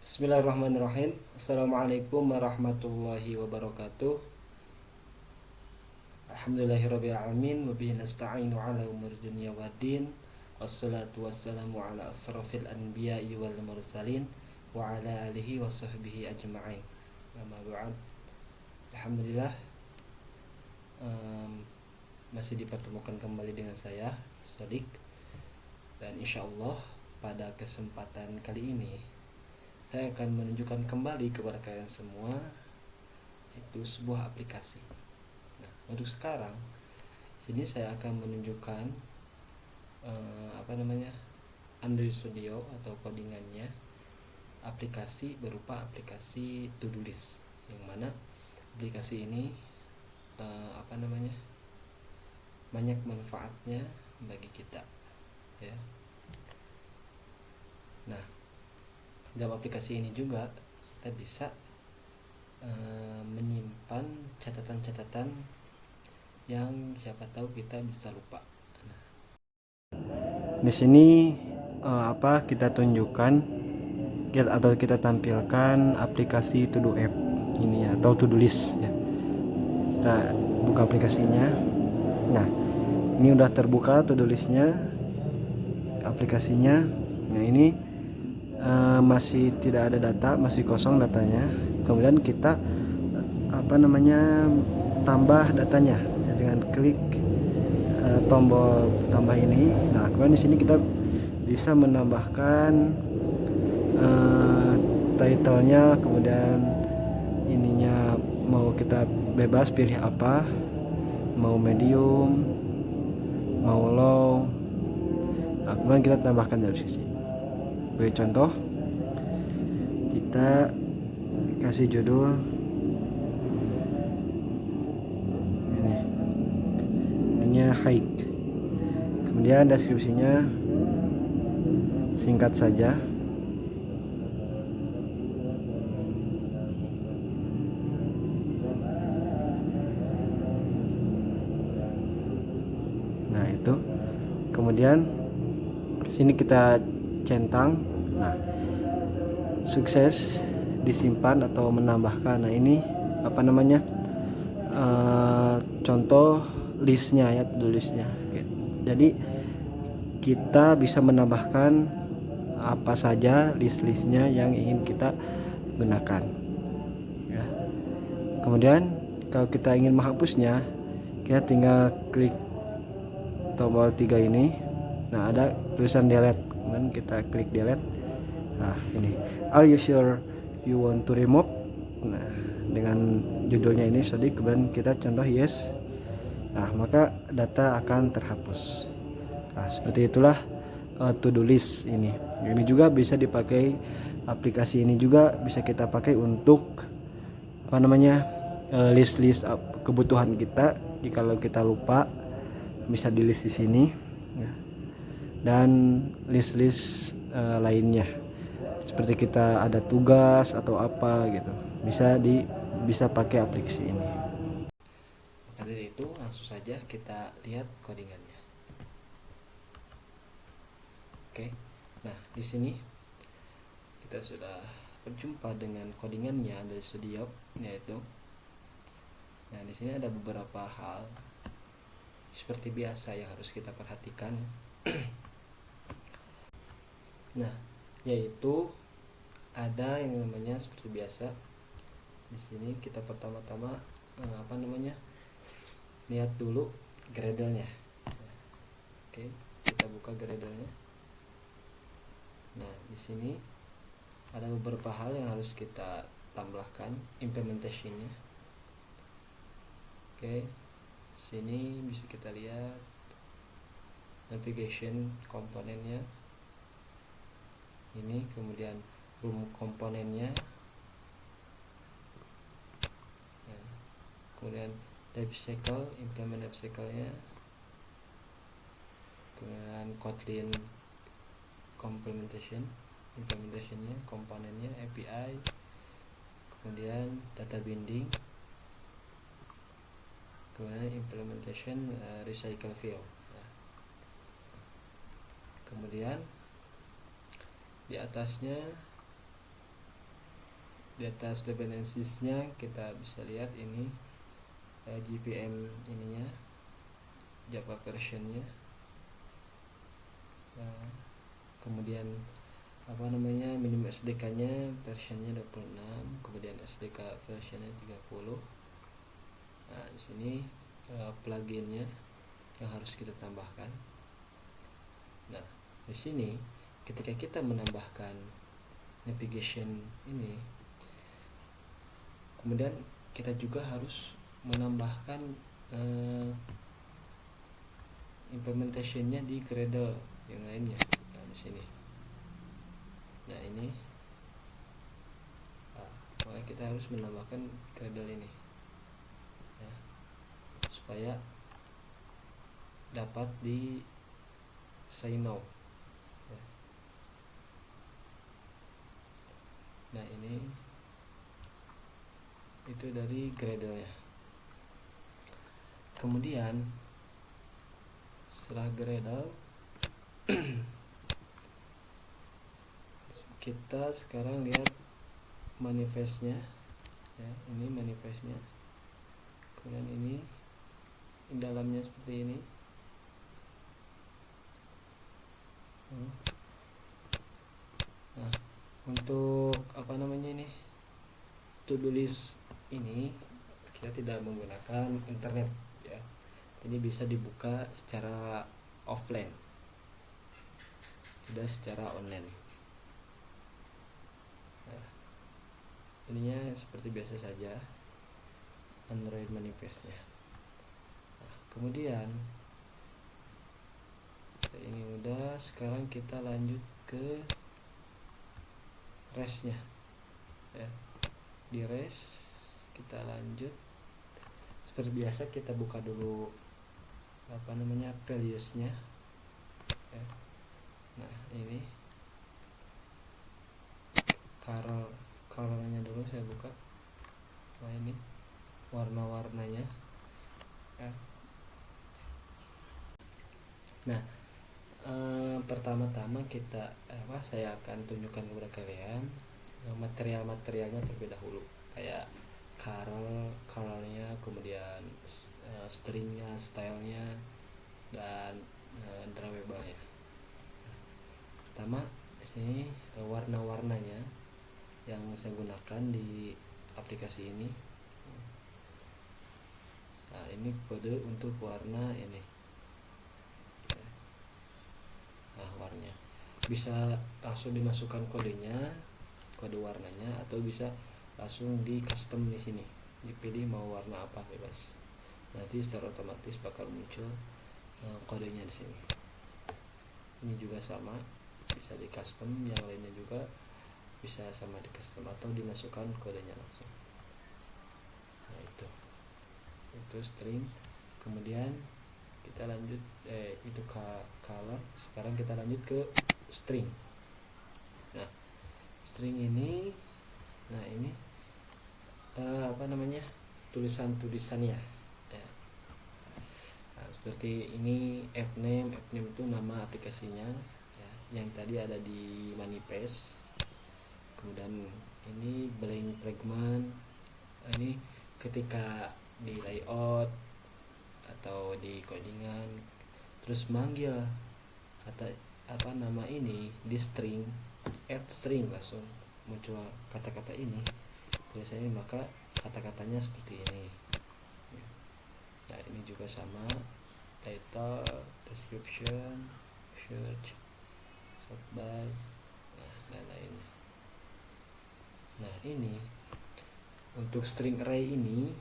Bismillahirrahmanirrahim. Assalamualaikum warahmatullahi wabarakatuh. Alhamdulillahirrabbilalamin. Wabihi nasta'inu ala umur dunia waddin. Wassalatu wassalamu ala asrafil anbiya'i wal mursalin. Wa ala alihi wa sahbihi ajma'in. Amma ba'd. Alhamdulillah, masih dipertemukan kembali dengan saya Sodik. Dan insyaallah pada kesempatan kali ini saya akan menunjukkan kembali kepada kalian semua itu sebuah aplikasi. Nah, untuk sekarang sini saya akan menunjukkan Android Studio atau codingannya, aplikasi berupa aplikasi to-do list, yang mana aplikasi ini banyak manfaatnya bagi kita, ya. Nah, dalam aplikasi ini juga kita bisa menyimpan catatan-catatan yang siapa tahu kita bisa lupa. Nah, di sini kita tunjukkan atau kita tampilkan aplikasi to do app ini atau to do list, ya. Kita buka aplikasinya. Nah, ini udah terbuka to do listnya, aplikasinya. Nah, ini masih tidak ada data, masih kosong datanya. Kemudian kita tambah datanya, ya, dengan klik tombol tambah ini. Nah, kemudian di sini kita bisa menambahkan titlenya, kemudian ininya mau kita bebas pilih apa, mau medium, mau low. Nah, kemudian kita tambahkan dari sisi. Beri contoh, kita kasih judul ini hike, kemudian deskripsinya singkat saja. Nah, itu kemudian sini kita centang. Nah, sukses disimpan atau menambahkan. Nah, ini contoh listnya, ya, tulisnya. Jadi kita bisa menambahkan apa saja list-listnya yang ingin kita gunakan, ya. Kemudian kalau kita ingin menghapusnya, kita tinggal klik tombol 3 ini. Nah, ada tulisan delete, kemudian kita klik delete. Nah, ini, are you sure you want to remove? Nah, dengan judulnya ini Sodik, kemudian kita contoh yes. Nah, maka data akan terhapus. Nah, seperti itulah to do list ini. Ini juga bisa dipakai, aplikasi ini juga bisa kita pakai untuk list-list kebutuhan kita. Jikalau kita lupa, bisa di list di sini, ya. Dan list-list lainnya, seperti kita ada tugas atau apa gitu, bisa pakai aplikasi ini. Maka dari itu langsung saja kita lihat codingannya. Oke. Nah, di sini kita sudah berjumpa dengan codingannya dari Studio, yaitu. Nah, di sini ada beberapa hal seperti biasa yang harus kita perhatikan. Nah, yaitu ada yang namanya seperti biasa. Di sini kita pertama-tama lihat dulu Gradle-nya. Oke, kita buka Gradle-nya. Nah, di sini ada beberapa hal yang harus kita tambahkan implementation-nya. Oke, sini bisa kita lihat navigation komponennya ini, kemudian room komponennya, ya. Kemudian life cycle, implement life cycle-nya, kemudian Kotlin implementationnya, komponennya, API, kemudian data binding, kemudian implementation recycle field, ya. Kemudian di atasnya data dependencies-nya kita bisa lihat ini JVM ininya, Java versionnya. Nah, kemudian minimum SDK-nya versionnya 26, kemudian SDK versionnya 30. Nah, di sini pluginnya yang harus kita tambahkan. Nah, di sini ketika kita menambahkan navigation ini, kemudian kita juga harus menambahkan implementationnya di Gradle yang lainnya. Nah, di sini. Nah, ini makanya kita harus menambahkan Gradle ini ya, supaya dapat di say no ya. Nah, ini itu dari Gradle nya. Kemudian setelah Gradle kita sekarang lihat manifestnya ya, ini manifestnya. Kemudian ini dalamnya seperti ini. Nah, untuk ini to-do list ini kita tidak menggunakan internet ya, ini bisa dibuka secara offline, tidak secara online. Nah, ininya seperti biasa saja Android manifestnya. Nah, kemudian ini udah, sekarang kita lanjut ke restnya ya. Di rest kita lanjut seperti biasa, kita buka dulu values-nya ya. Nah, ini color-nya dulu saya buka. Nah, ini warna-warnanya ya. Nah, pertama-tama saya akan tunjukkan kepada kalian material-materialnya terlebih dahulu, kayak colornya, kemudian stringnya, stylenya, dan drawable-nya. Pertama di sini warna-warnanya yang saya gunakan di aplikasi ini. Nah, ini kode untuk warna ini. Nah, warnanya bisa langsung dimasukkan kode warnanya, atau bisa langsung di custom di sini, dipilih mau warna apa, bebas. Nanti secara otomatis bakal muncul kodenya di sini. Ini juga sama, bisa di custom, yang lainnya juga bisa sama di custom atau dimasukkan kodenya langsung. Nah, itu string. Kemudian kita lanjut itu color. Sekarang kita lanjut ke string. Nah, string ini, nah ini tulisannya ya. Nah, seperti ini fname itu nama aplikasinya ya, yang tadi ada di manifest. Kemudian ini blank fragment, ini ketika di layout atau di codingan terus manggil nama ini di string, add string, langsung muncul kata-kata ini tulisannya, maka kata-katanya seperti ini. Nah, ini juga sama, title, description, search, sort by, dan lainnya. Nah, ini untuk string array ini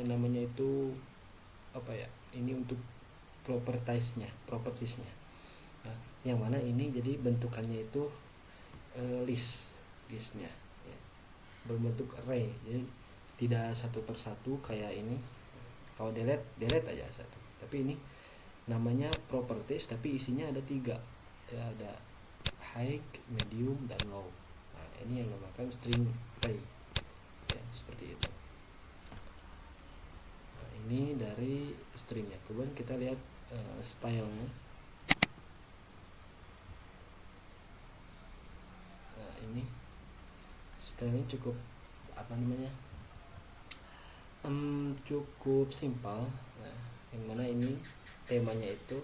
namanya itu ini untuk propertiesnya. Nah, yang mana ini jadi bentukannya itu listnya ya, berbentuk array, jadi tidak satu persatu kayak ini. Kalau delete aja satu, tapi ini namanya properties tapi isinya ada 3 ya, ada high, medium, dan low. Nah, ini yang dinamakan string array ya, seperti itu. Nah, ini dari stringnya. Kemudian kita lihat stylenya. Nah, ini stylenya cukup apa namanya, cukup simpel. Nah, yang mana ini temanya itu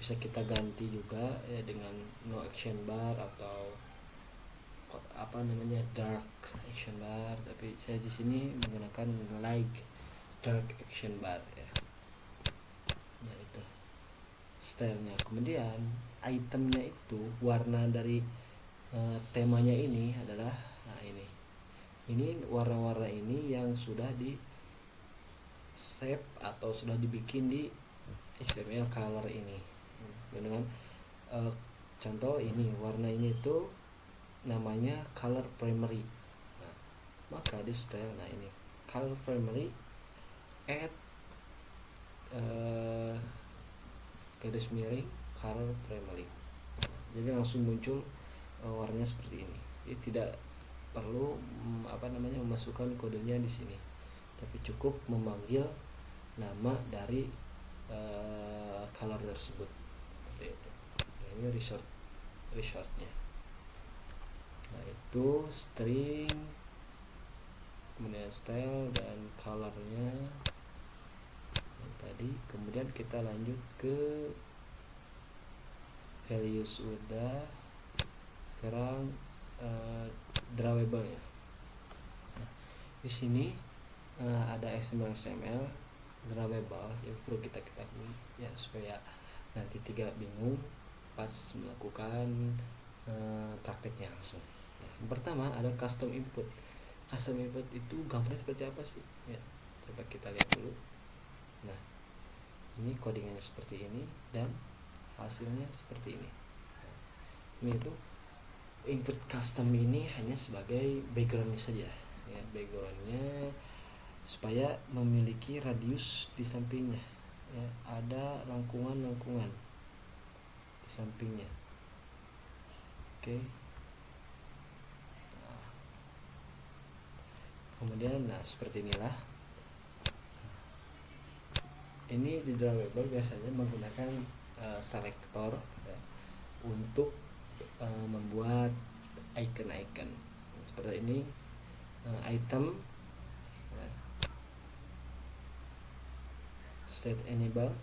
bisa kita ganti juga ya dengan no action bar atau apa namanya dark action bar, tapi saya di sini menggunakan light dark action bar ya. Nah itu stylenya. Kemudian itemnya itu warna dari temanya ini adalah nah ini warna-warna ini yang sudah di save atau sudah dibikin di HTML color ini dengan contoh ini warna ini itu namanya color primary. Nah, maka di style nah ini color primary add garis miring color primary. Nah, jadi langsung muncul warnanya seperti ini. Jadi tidak perlu apa namanya memasukkan kodenya di sini, tapi cukup memanggil nama dari color tersebut seperti itu. Nah, ini resortnya. Nah itu string, kemudian style dan colornya tadi. Kemudian kita lanjut ke values udah. Sekarang drawable ya. Nah, di sini ada XML drawable yang perlu kita ketahui ya supaya nanti tidak bingung pas melakukan prakteknya langsung. Nah, yang pertama ada custom input. Custom input itu gambarnya seperti apa sih? Ya, coba kita lihat dulu. Nah, ini codingannya seperti ini dan hasilnya seperti ini. Nah, ini itu input custom ini hanya sebagai backgroundnya saja ya, backgroundnya supaya memiliki radius di sampingnya ya, ada lengkungan di sampingnya. Oke. Nah, kemudian nah seperti inilah. Ini di drawable biasanya menggunakan selector ya, untuk membuat icon-icon seperti ini, item ya, state enable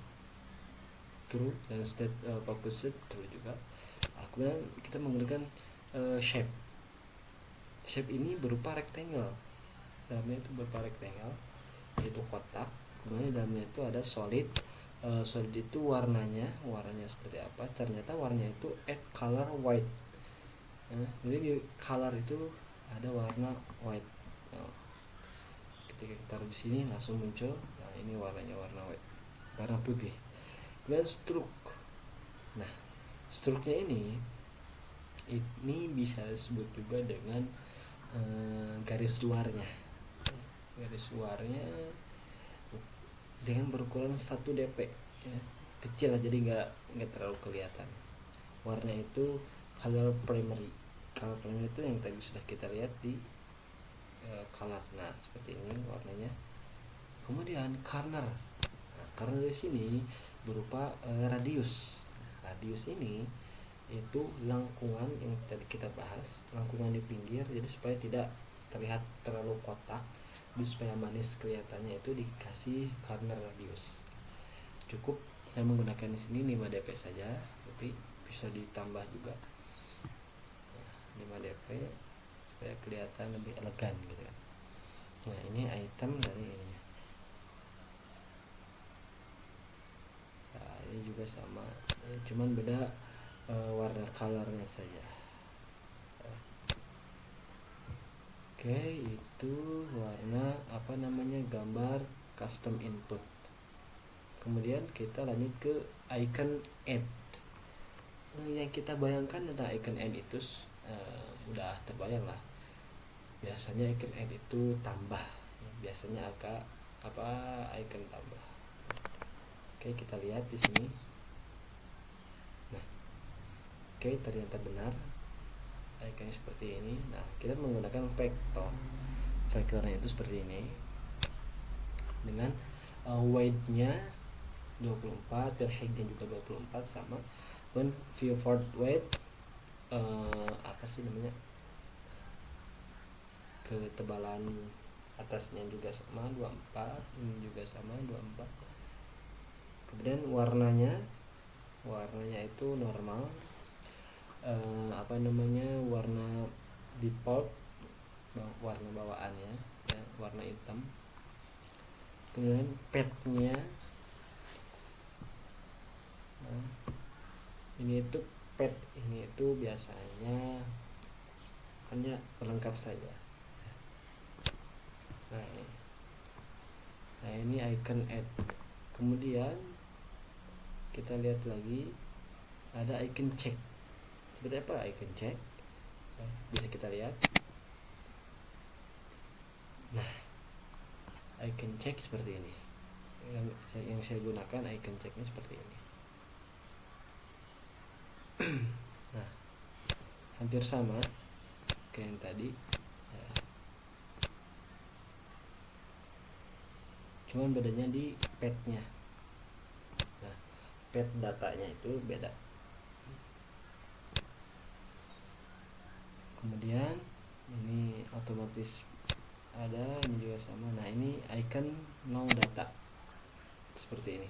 true dan state focused true juga. Kemudian kita menggunakan shape ini berupa rectangle, dalamnya itu berupa rectangle yaitu kotak. Kemudian dalamnya itu ada solid. Solid itu warnanya seperti apa? Ternyata warnanya itu add color white. Jadi di color itu ada warna white. Ketika kita taruh di sini langsung muncul. Nah ini warnanya warna white, warna putih. Kemudian stroke. Nah stroke-nya ini bisa disebut juga dengan garis luarnya. Garis luarnya dengan berukuran 1 dp ya, kecil lah, jadi nggak terlalu kelihatan. Warna itu color primary itu yang tadi sudah kita lihat di color. Nah seperti ini warnanya. Kemudian corner. Nah, corner di sini berupa radius. Radius ini itu lengkungan yang tadi kita bahas, lengkungan di pinggir, jadi supaya tidak terlihat terlalu kotak, jadi supaya manis kelihatannya itu dikasih corner radius. Cukup saya menggunakan di sini 5 dp saja, tapi bisa ditambah juga 5 dp supaya kelihatan lebih elegan gitu kan. Nah ini item dari ini. Nah ini juga sama, cuman beda warna colornya saja. Oke, itu warna apa namanya gambar custom input. Kemudian kita lanjut ke icon add. Yang kita bayangkan tentang icon add itu udah terbayang lah. Biasanya icon add itu tambah. Biasanya agak apa icon tambah. Oke, kita lihat di sini. Nah, oke ternyata benar. Iconnya seperti ini. Nah kita menggunakan vektornya itu seperti ini dengan weight-nya 24 dan height-nya juga 24 sama. Dan viewport weight apa sih namanya, ketebalan atasnya juga sama 24, ini juga sama 24. Kemudian warnanya itu normal, warna default, warna bawaannya ya, warna hitam. Kemudian padnya, nah, ini itu pad ini itu biasanya hanya pelengkap saja. Nah ini icon add. Kemudian kita lihat lagi ada icon check. Seperti apa icon check? Bisa kita lihat. Nah, icon check seperti ini. Yang saya gunakan icon checknya seperti ini. Nah, hampir sama kayak yang tadi ya. Cuman bedanya di padnya. Nah, pad datanya itu beda. Kemudian ini otomatis ada, ini juga sama. Nah ini icon no data seperti ini.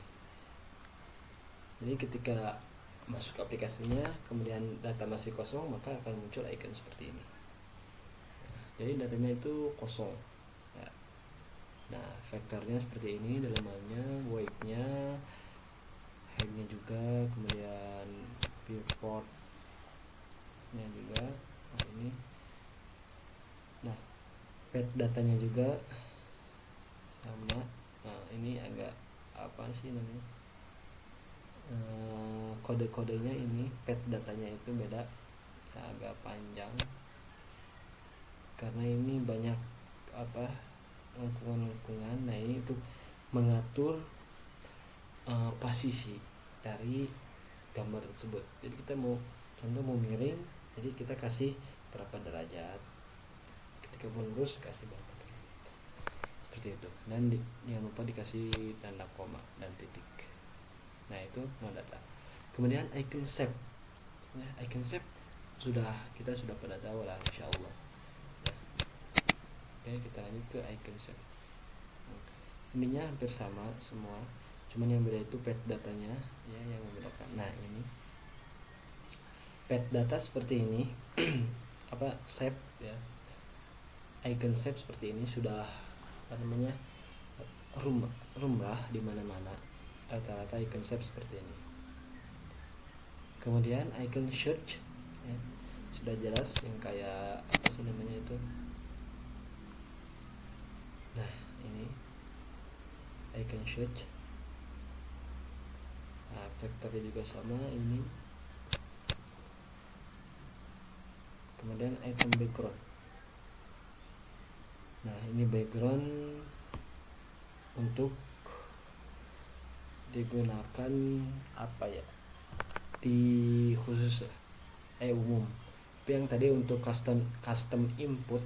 Jadi ketika masuk aplikasinya kemudian data masih kosong, maka akan muncul icon seperti ini. Jadi datanya itu kosong ya. Nah vektornya seperti ini, dalamannya, voidnya, headnya juga, kemudian viewportnya juga. Nah ini, nah pad datanya juga sama. Nah ini agak apa sih namanya, kode-kodenya ini pad datanya itu beda ya, agak panjang karena ini banyak lengkungan. Nah ini untuk mengatur posisi dari gambar tersebut. Jadi kita mau miring, jadi kita kasih berapa derajat, ketika mau lurus kasih berapa derajat, seperti itu. Dan jangan lupa dikasih tanda koma dan titik. Nah itu no data. Kemudian icon shape ya, icon shape kita sudah pada tahu lah insyaallah ya. Oke, kita lanjut ke icon shape. Ininya hampir sama semua, cuman yang beda itu pad datanya ya yang membedakan. Nah ini pad data seperti ini shape ya, icon shape seperti ini sudah rumrah di mana-mana, rata-rata icon shape seperti ini. Kemudian icon search ya, sudah jelas yang kayak apa sih namanya itu. Nah ini icon search. Nah vektornya juga sama ini. Kemudian icon background. Nah ini background untuk digunakan apa ya, di khusus umum. Tapi yang tadi untuk custom input,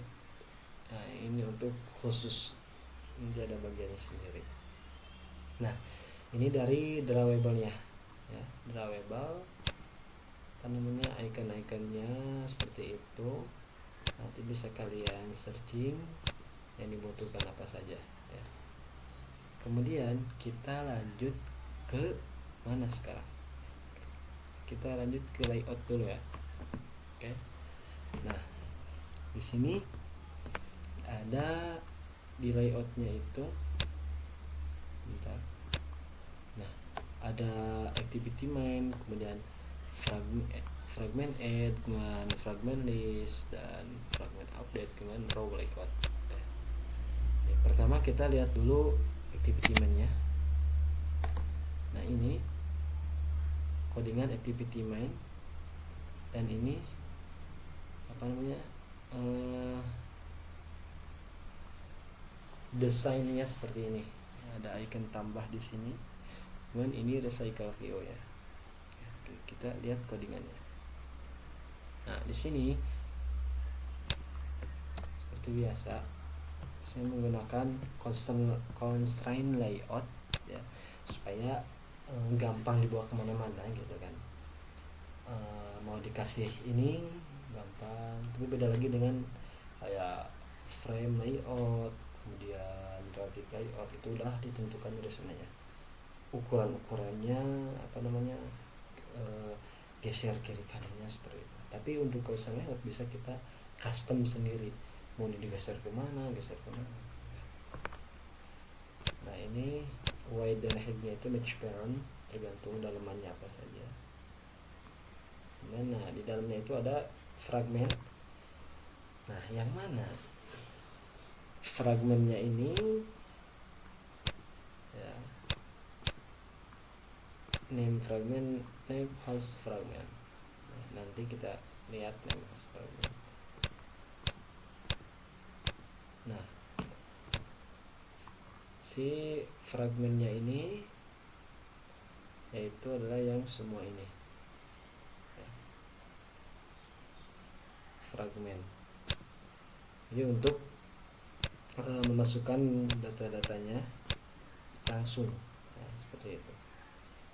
nah ini untuk khusus, ini ada bagiannya sendiri. Nah ini dari drawable-nya ya, drawable icon-iconnya seperti itu. Nanti bisa kalian searching yang dibutuhkan apa saja ya. Kemudian kita lanjut ke mana sekarang? Kita lanjut ke layout dulu ya. Oke. Nah, di sini ada di layoutnya itu, bentar. Nah, ada activity main, kemudian fragment add, kemudian fragment list, dan fragment update, kemudian row layout. Pertama kita lihat dulu activity main-nya. Nah ini codingan activity main, dan ini desainnya seperti ini. Ada icon tambah di sini. Kemudian ini recycle view ya. Oke, kita lihat codingannya. Nah di sini seperti biasa saya menggunakan constraint layout ya, supaya gampang dibawa kemana-mana gitu kan. Mau dikasih ini gampang, tapi beda lagi dengan kayak frame layout, kemudian relative layout itu udah ditentukan dari sana ya. Ukurannya apa namanya, geser kiri kanannya seperti itu. Tapi untuk carousel layout bisa kita custom sendiri, mau digeser kemana, geser kemana. Nah ini wide dan height-nya itu match parent, tergantung dalamannya apa saja. Nah di dalamnya itu ada fragment. Nah yang mana fragmentnya ini ya, name fragment, name host fragment. Nah, nanti kita lihat name host fragment. Nah si fragmentnya ini yaitu adalah yang semua ini ya, fragment. Jadi untuk memasukkan data-datanya langsung ya, seperti itu.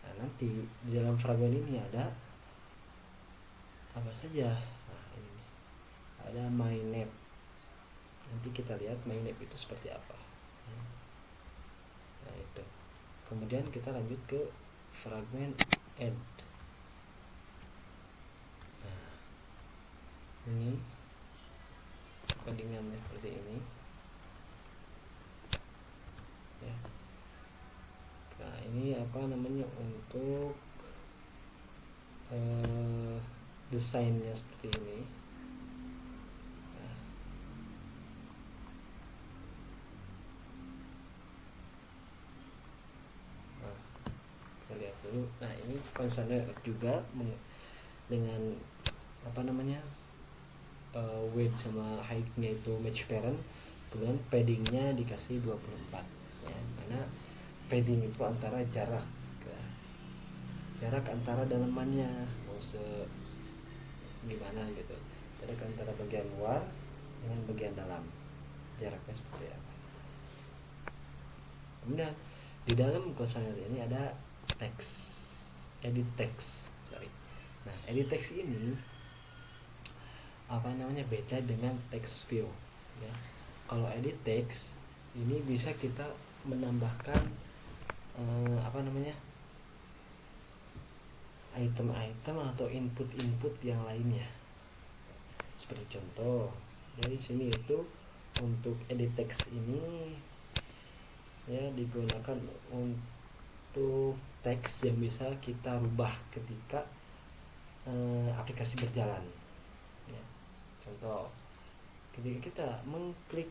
Nah nanti di dalam fragment ini ada apa saja. Nah ini ada myname. Nanti kita lihat myname itu seperti apa. Nah itu. Kemudian kita lanjut ke fragment add. Nah ini codingannya seperti ini ya. Nah ini apa namanya, untuk desainnya seperti ini. Nah, kita lihat dulu. Nah ini concernnya juga dengan apa namanya, weight sama height-nya itu match parent, kemudian paddingnya dikasih 24 ya, mana padding itu antara jarak antara dalamannya mau gimana gitu, jarak antara bagian luar dengan bagian dalam, jaraknya seperti apa. Kemudian di dalam kosanel ini ada edit text. Nah edit text ini apa namanya, beda dengan text view ya. Kalau edit text ini bisa kita menambahkan apa namanya, item-item atau input-input yang lainnya. Seperti contoh dari sini itu untuk edit text ini ya digunakan untuk teks yang bisa kita rubah ketika aplikasi berjalan ya. Contoh ketika kita mengklik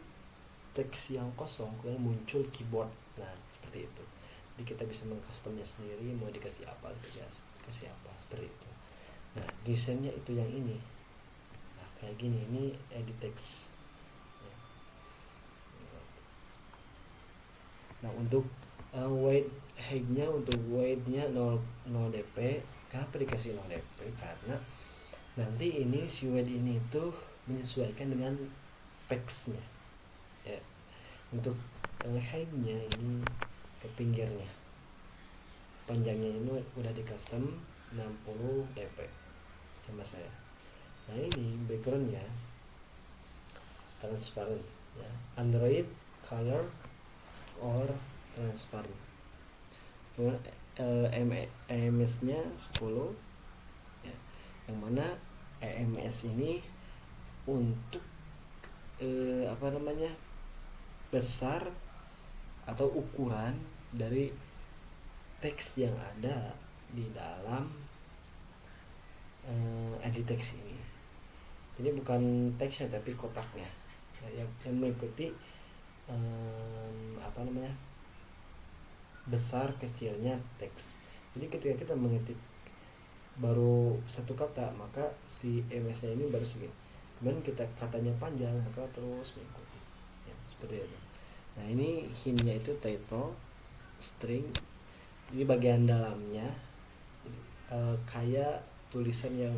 teks yang kosong kemudian muncul keyboard, nah seperti itu. Jadi kita bisa mengcustomnya sendiri, mau dikasih apa dikasih apa seperti itu. Nah desainnya itu yang ini. Nah kayak gini, ini edit text ya. Nah untuk weight height-nya, untuk weight-nya 0 dp. Kenapa dikasih 0 dp? Karena nanti ini si weight ini itu menyesuaikan dengan teksnya ya. Untuk height-nya ini ke pinggirnya, panjangnya ini udah di custom 60 dp sama saya. Nah ini backgroundnya transparent ya, Android color or transparent. Kemudian EMS nya 10 ya, yang mana EMS ini untuk apa namanya, besar atau ukuran dari teks yang ada di dalam edit text ini. Jadi bukan teksnya tapi kotaknya yang mengikuti apa namanya, besar kecilnya teks. Jadi ketika kita mengetik baru satu kata maka si MS nya ini baru segini, kemudian kita katanya panjang maka terus mengikuti ya, seperti itu. Nah ini hintnya itu title string, ini bagian dalamnya kayak tulisan yang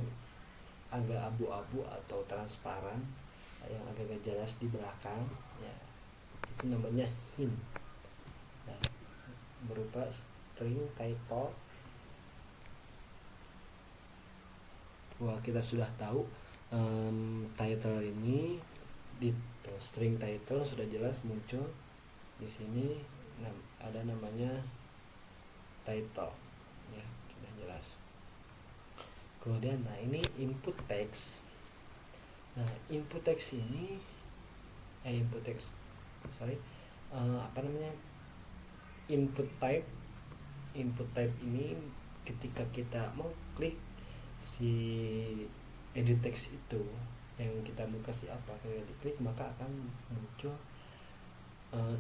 agak abu-abu atau transparan yang agak jelas di belakang ya, itu namanya hint. Nah, berupa string title. Wah kita sudah tahu title ini string title sudah jelas muncul di sini. Ada namanya title ya, sudah jelas. Kemudian ini input text. Nah input text ini input text input type ini ketika kita mau klik si edit text itu yang kita buka ketika diklik maka akan muncul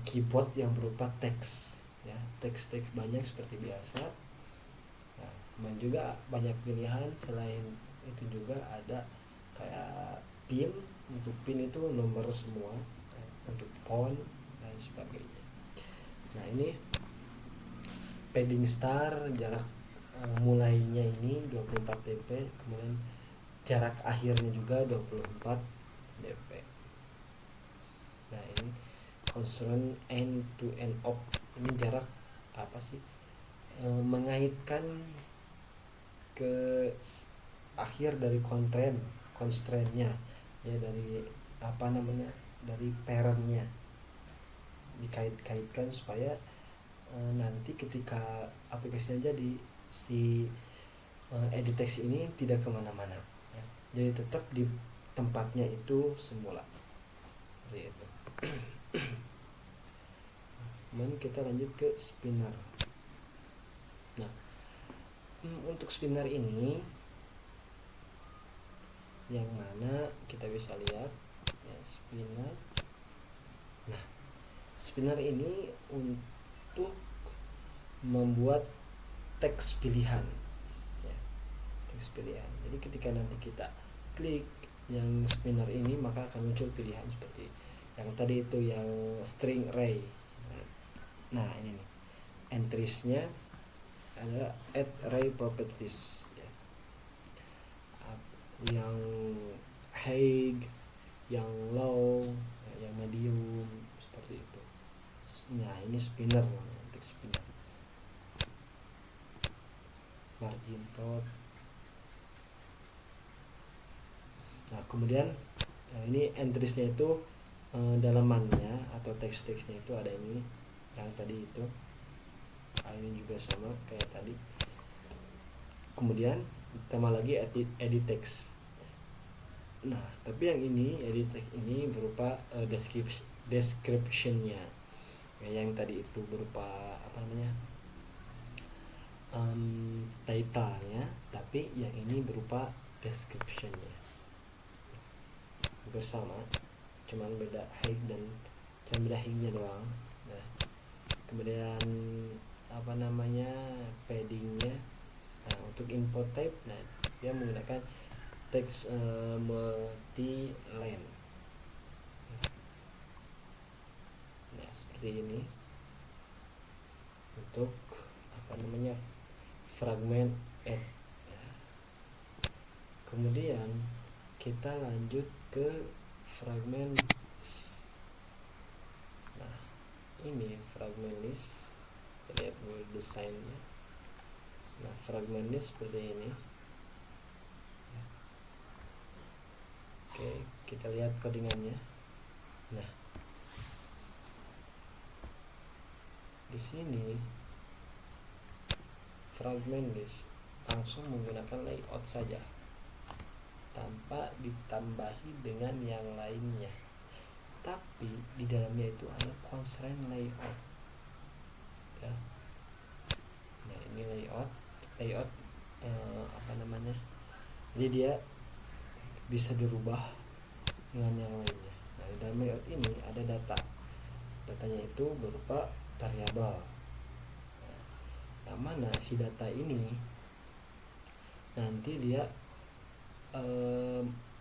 keyboard yang berupa teks ya, teks banyak seperti biasa. Nah, juga banyak pilihan. Selain itu juga ada kayak pin. Untuk pin itu nomor semua, untuk font dan sebagainya. Nah ini padding star, jarak mulainya ini 24 dp, kemudian jarak akhirnya juga 24 dp. Nah ini constraint end to end of, ini jarak apa sih, mengaitkan ke akhir dari constraintnya ya, dari dari parentnya dikait-kaitkan supaya nanti ketika aplikasinya jadi si edit text ini tidak kemana-mana ya. Jadi tetap di tempatnya itu semula seperti itu. Kemudian kita lanjut ke spinner. Nah untuk spinner ini yang mana kita bisa lihat ya, spinner. Nah spinner ini untuk membuat teks pilihan ya, teks pilihan. Jadi ketika nanti kita klik yang spinner ini maka akan muncul pilihan seperti yang tadi itu, yang string array. Nah ini nih entriesnya ada add array properties ya. Yang high, yang low, yang medium seperti itu. Nah ini spinner, teks spinner. Margin top. Nah kemudian ini entriesnya itu dalamannya atau teks-teksnya itu ada ini yang tadi itu. Ini juga sama kayak tadi. Kemudian ditambah lagi edit text. Nah tapi yang ini edit text ini berupa descriptionnya ya, yang tadi itu berupa title-nya, tapi yang ini berupa descriptionnya bersama, cuman beda height dan beda height-nya doang. Nah kemudian paddingnya. Nah untuk input type, nah dia menggunakan text multi line. Nah seperti ini untuk fragment add. Kemudian kita lanjut ke fragment list. Nah ini fragment list, lihat dulu desainnya. Nah fragment list seperti ini. Oke, kita lihat codingannya. Nah di sini fragment list langsung menggunakan layout saja tanpa ditambahi dengan yang lainnya, tapi di dalamnya itu ada constraint layout ya. Nah ini layout jadi dia bisa dirubah dengan yang lainnya. Nah di dalam layout ini ada datanya itu berupa variabel. Yang mana si data ini nanti dia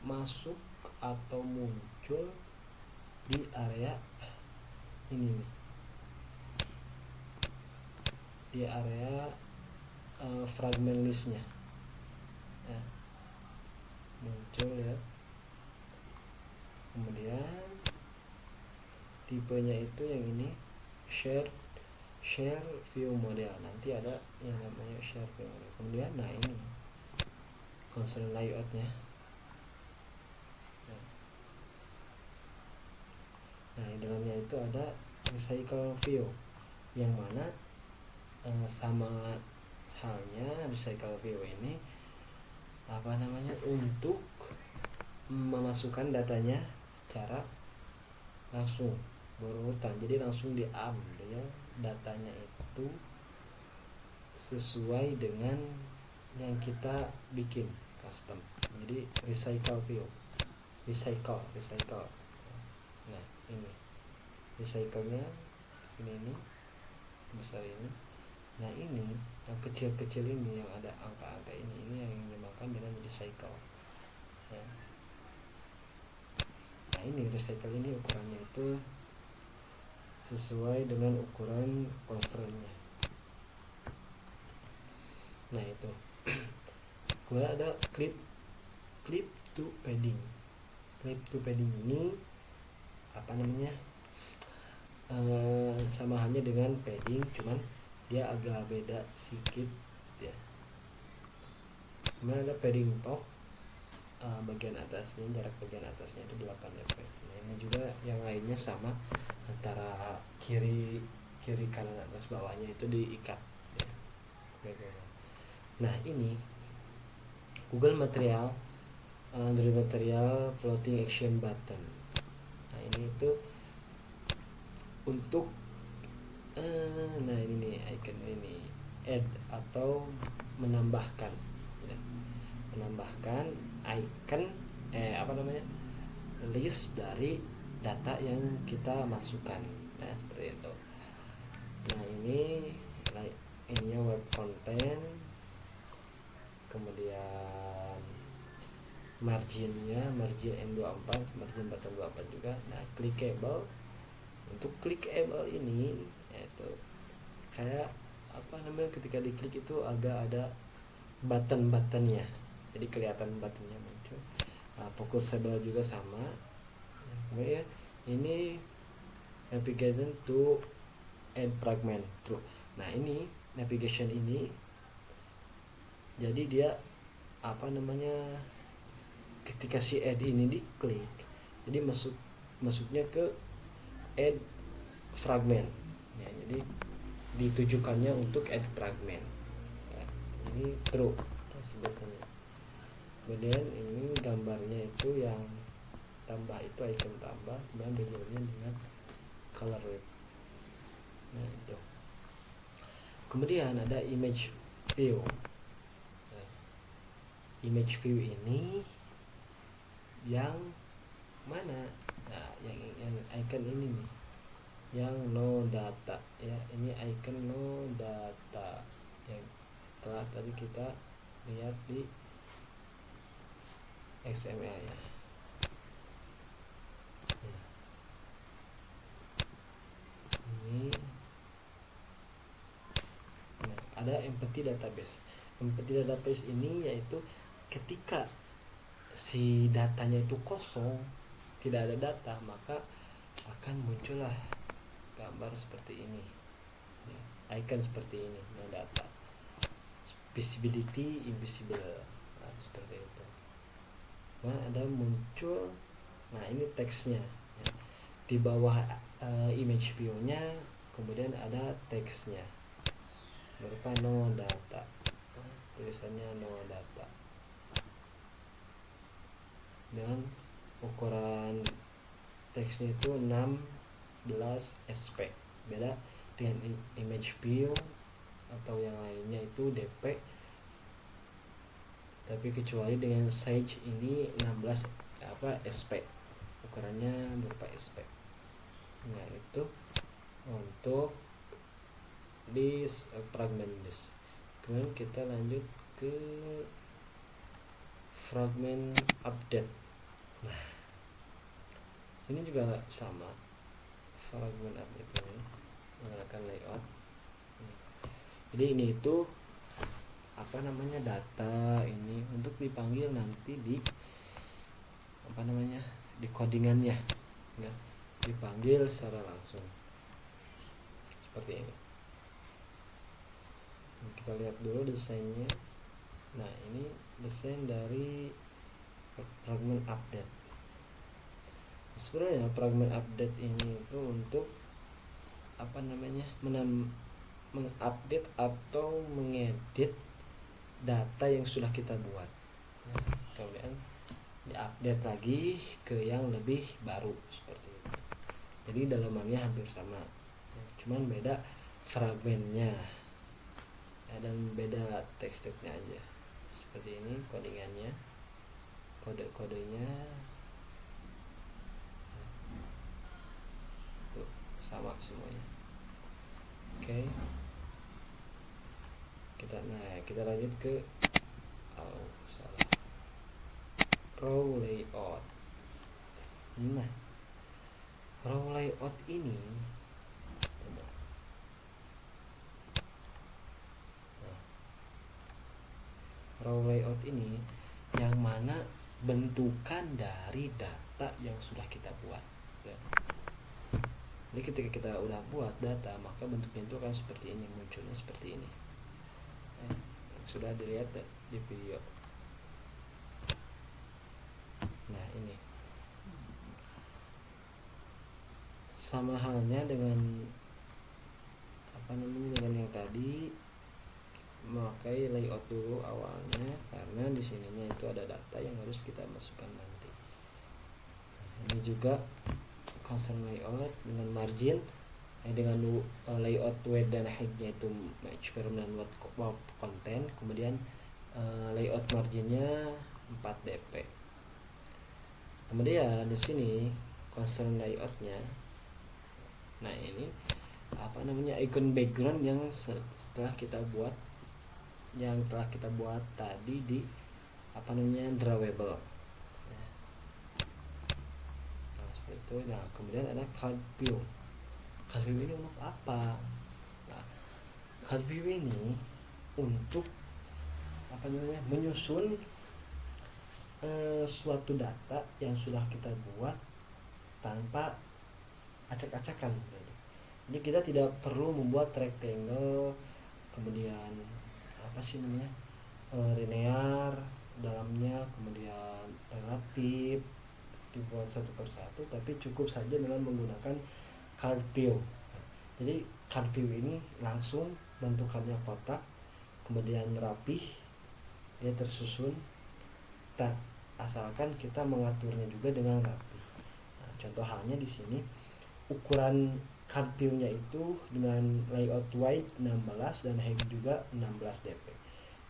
masuk atau muncul di area ini nih, di area fragment listnya ya, muncul ya. Kemudian tipenya itu yang ini share view model, nanti ada yang namanya share view model. Kemudian nah ini constraint layoutnya. Nah di dalamnya itu ada recycle view, yang mana sama halnya recycle view ini untuk memasukkan datanya secara langsung berurutan. Jadi langsung diambil datanya itu sesuai dengan yang kita bikin custom. Jadi recycle view, recycle. Nah ini recycle-nya ini besar ini. Nah ini yang kecil-kecil ini, yang ada angka-angka ini yang dinamakan dengan recycle ya. Nah ini recycle ini ukurannya itu sesuai dengan ukuran constraint-nya. Nah itu kemudian ada clip to padding. Clip to padding ini sama halnya dengan padding, cuman dia agak beda sedikit ya. Kemudian ada padding top, bagian atasnya, jarak bagian atasnya itu 8 dp. Nah, ini juga yang lainnya sama, antara kiri kanan atas bawahnya itu diikat ya. Nah ini Google Material, Android Material Floating Action Button. Nah ini itu untuk nah ini nih icon ini, add atau menambahkan ya. Menambahkan icon list dari data yang kita masukkan ya, seperti itu. Nah ininya web content, kemudian margin N24, margin button 24 juga. Nah clickable, untuk clickable ini yaitu kayak ketika diklik itu agak ada buttonnya, jadi kelihatan buttonnya muncul. Nah, focusable juga sama. Kemudian ini navigation to add fragment tuh. Nah ini navigation ini jadi dia ketika si add ini diklik, jadi masuknya ke add fragment ya, jadi ditujukannya untuk add fragment ya, ini true sebetulnya. Kemudian ini gambarnya itu yang tambah itu icon tambah, kemudian dilihatnya dengan color red. Nah itu. Kemudian ada image view. Nah, image view ini yang mana? Nah, yang icon ini nih, yang no data ya. Ini icon no data yang telah tadi kita lihat di XML ya. Ini ada empty database. Empty database ini yaitu ketika si datanya itu kosong, tidak ada data, maka akan muncullah gambar seperti ini ya, icon seperti ini, no data, visibility invisible, nah, seperti itu. Nah ada muncul, nah ini teksnya ya. Di bawah image view nya kemudian ada teksnya berupa no data, nah, tulisannya no data dengan ukuran teksnya itu 16 sp, beda dengan image view atau yang lainnya itu dp, tapi kecuali dengan size ini 16 sp, ukurannya berupa sp. Nah itu untuk fragment list. Kemudian kita lanjut ke fragment update. Nah ini juga sama, fragment update ini menggunakan layout. Jadi ini itu data ini untuk dipanggil nanti di di codingannya ya, dipanggil secara langsung seperti ini. Kita lihat dulu desainnya. Nah ini desain dari fragment update. Sebenarnya fragment update ini itu untuk apa namanya, mengupdate atau mengedit data yang sudah kita buat ya, kemudian diupdate lagi ke yang lebih baru seperti itu. Jadi dalamannya hampir sama ya, cuman beda fragmennya ya, dan beda teksturnya aja. Seperti ini codingannya, kode-kodenya tuh, sama semuanya. Oke. Kita lanjut ke salah, row layout. Nah, row layout ini row layout ini yang mana bentukan dari data yang sudah kita buat ya. Jadi ketika kita udah buat data, maka bentuknya itu akan seperti ini, munculnya seperti ini ya, sudah dilihat di video. Nah, ini sama halnya dengan apa namanya, dengan yang tadi, memakai layout dulu awalnya, karena di sininya itu ada data yang harus kita masukkan nanti. Nah, ini juga concern layout dengan margin dengan layout width dan height-nya itu match permanent word content, kemudian layout marginnya 4 dp. Kemudian di sini concern layoutnya, nah ini apa namanya, icon background yang setelah kita buat, yang telah kita buat tadi di apa namanya, drawable. Nah, seperti itu. Nah, kemudian ada card view. Card view ini untuk apa? Nah, card view ini untuk apa namanya, menyusun suatu data yang sudah kita buat tanpa acak-acakan. Jadi kita tidak perlu membuat rectangle, kemudian apa sih namanya, linear dalamnya, kemudian relatif, dibuat satu persatu, tapi cukup saja dengan menggunakan card view. Jadi card view ini langsung bentukannya kotak, kemudian rapih, dia tersusun, asalkan kita mengaturnya juga dengan rapi. Nah, contoh halnya di sini ukuran card view-nya itu dengan layout wide 16 dan height juga 16 dp.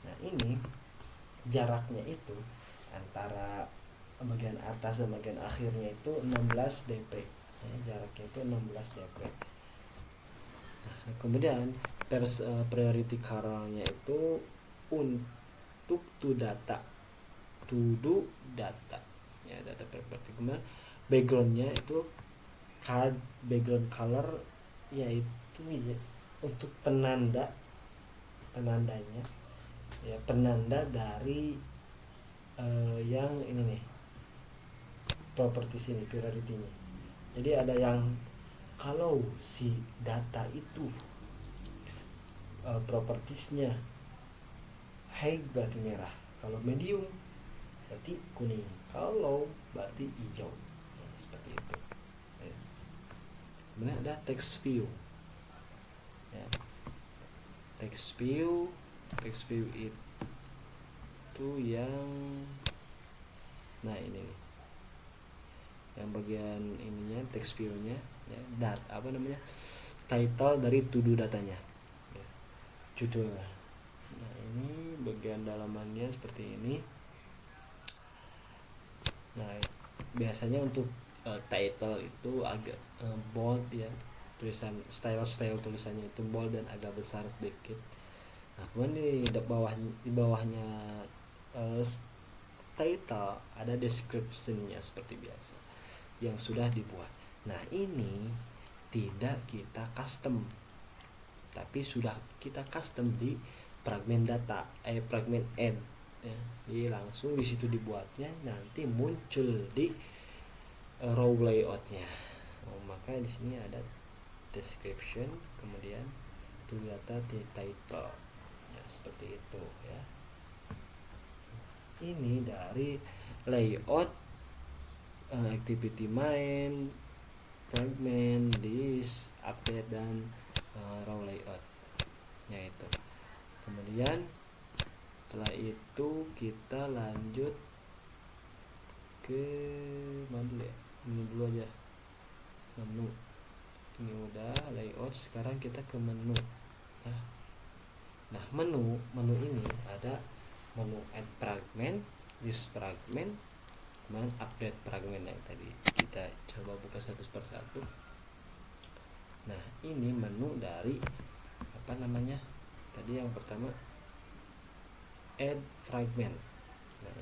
Nah, ini jaraknya itu antara bagian atas dan bagian akhirnya itu 16 dp ya, jaraknya itu 16 dp. Nah, kemudian priority color-nya itu untuk to do data ya, data property. Kemudian backgroundnya itu card background color, yaitu ya, untuk penandanya ya, penanda dari yang ini nih, properties ini, priority-nya. Jadi ada yang kalau si data itu propertiesnya high berarti merah, kalau medium berarti kuning, kalau berarti hijau ya, seperti itu ya. Kemudian ada text view ya. text view itu yang, nah ini nih, yang bagian ininya text view-nya ya, apa namanya, title dari to do datanya ya, judul. Nah, ini bagian dalamannya seperti ini. Nah, biasanya untuk title itu agak bold ya, tulisan style tulisannya itu bold dan agak besar sedikit. Nah, kemudian di bawahnya title ada description-nya seperti biasa yang sudah dibuat. Nah, ini tidak kita custom, tapi sudah kita custom di fragment data, fragment add ya. Jadi langsung di situ dibuatnya, nanti muncul di row layoutnya. Maka di sini ada description, kemudian to data di title ya, seperti itu ya. Ini dari layout activity main, fragment, list, update, dan raw layout nya itu. Kemudian setelah itu kita lanjut ke mana dulu ya, ini dulu aja, menu. Ini udah layout, sekarang kita ke menu. Nah menu ini ada menu add fragment, list fragment, kemudian update fragment yang tadi kita coba buka satu persatu. Nah ini menu dari apa namanya tadi, yang pertama add fragment. Nah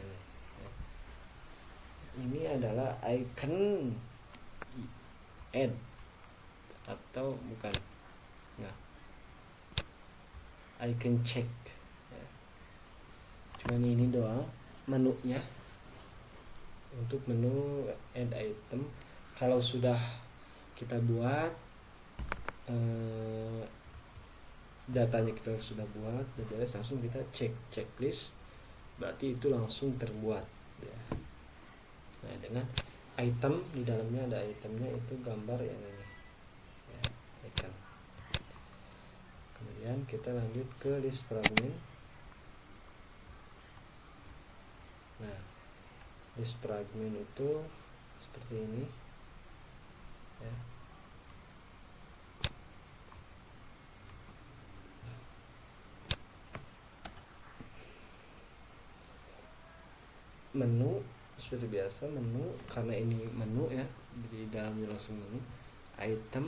ini adalah icon add atau bukan, nah icon check ya. Cuman ini doang menunya untuk menu add item. Kalau sudah kita buat datanya, kita sudah buat dan beres, langsung kita cek checklist, berarti itu langsung terbuat ya. Nah dengan item, di dalamnya ada itemnya, itu gambar yang ini ya, icon. Kemudian kita lanjut ke list fragment. Nah list fragment itu seperti ini ya. Menu seperti biasa, menu karena ini menu ya, di dalamnya langsung menu item.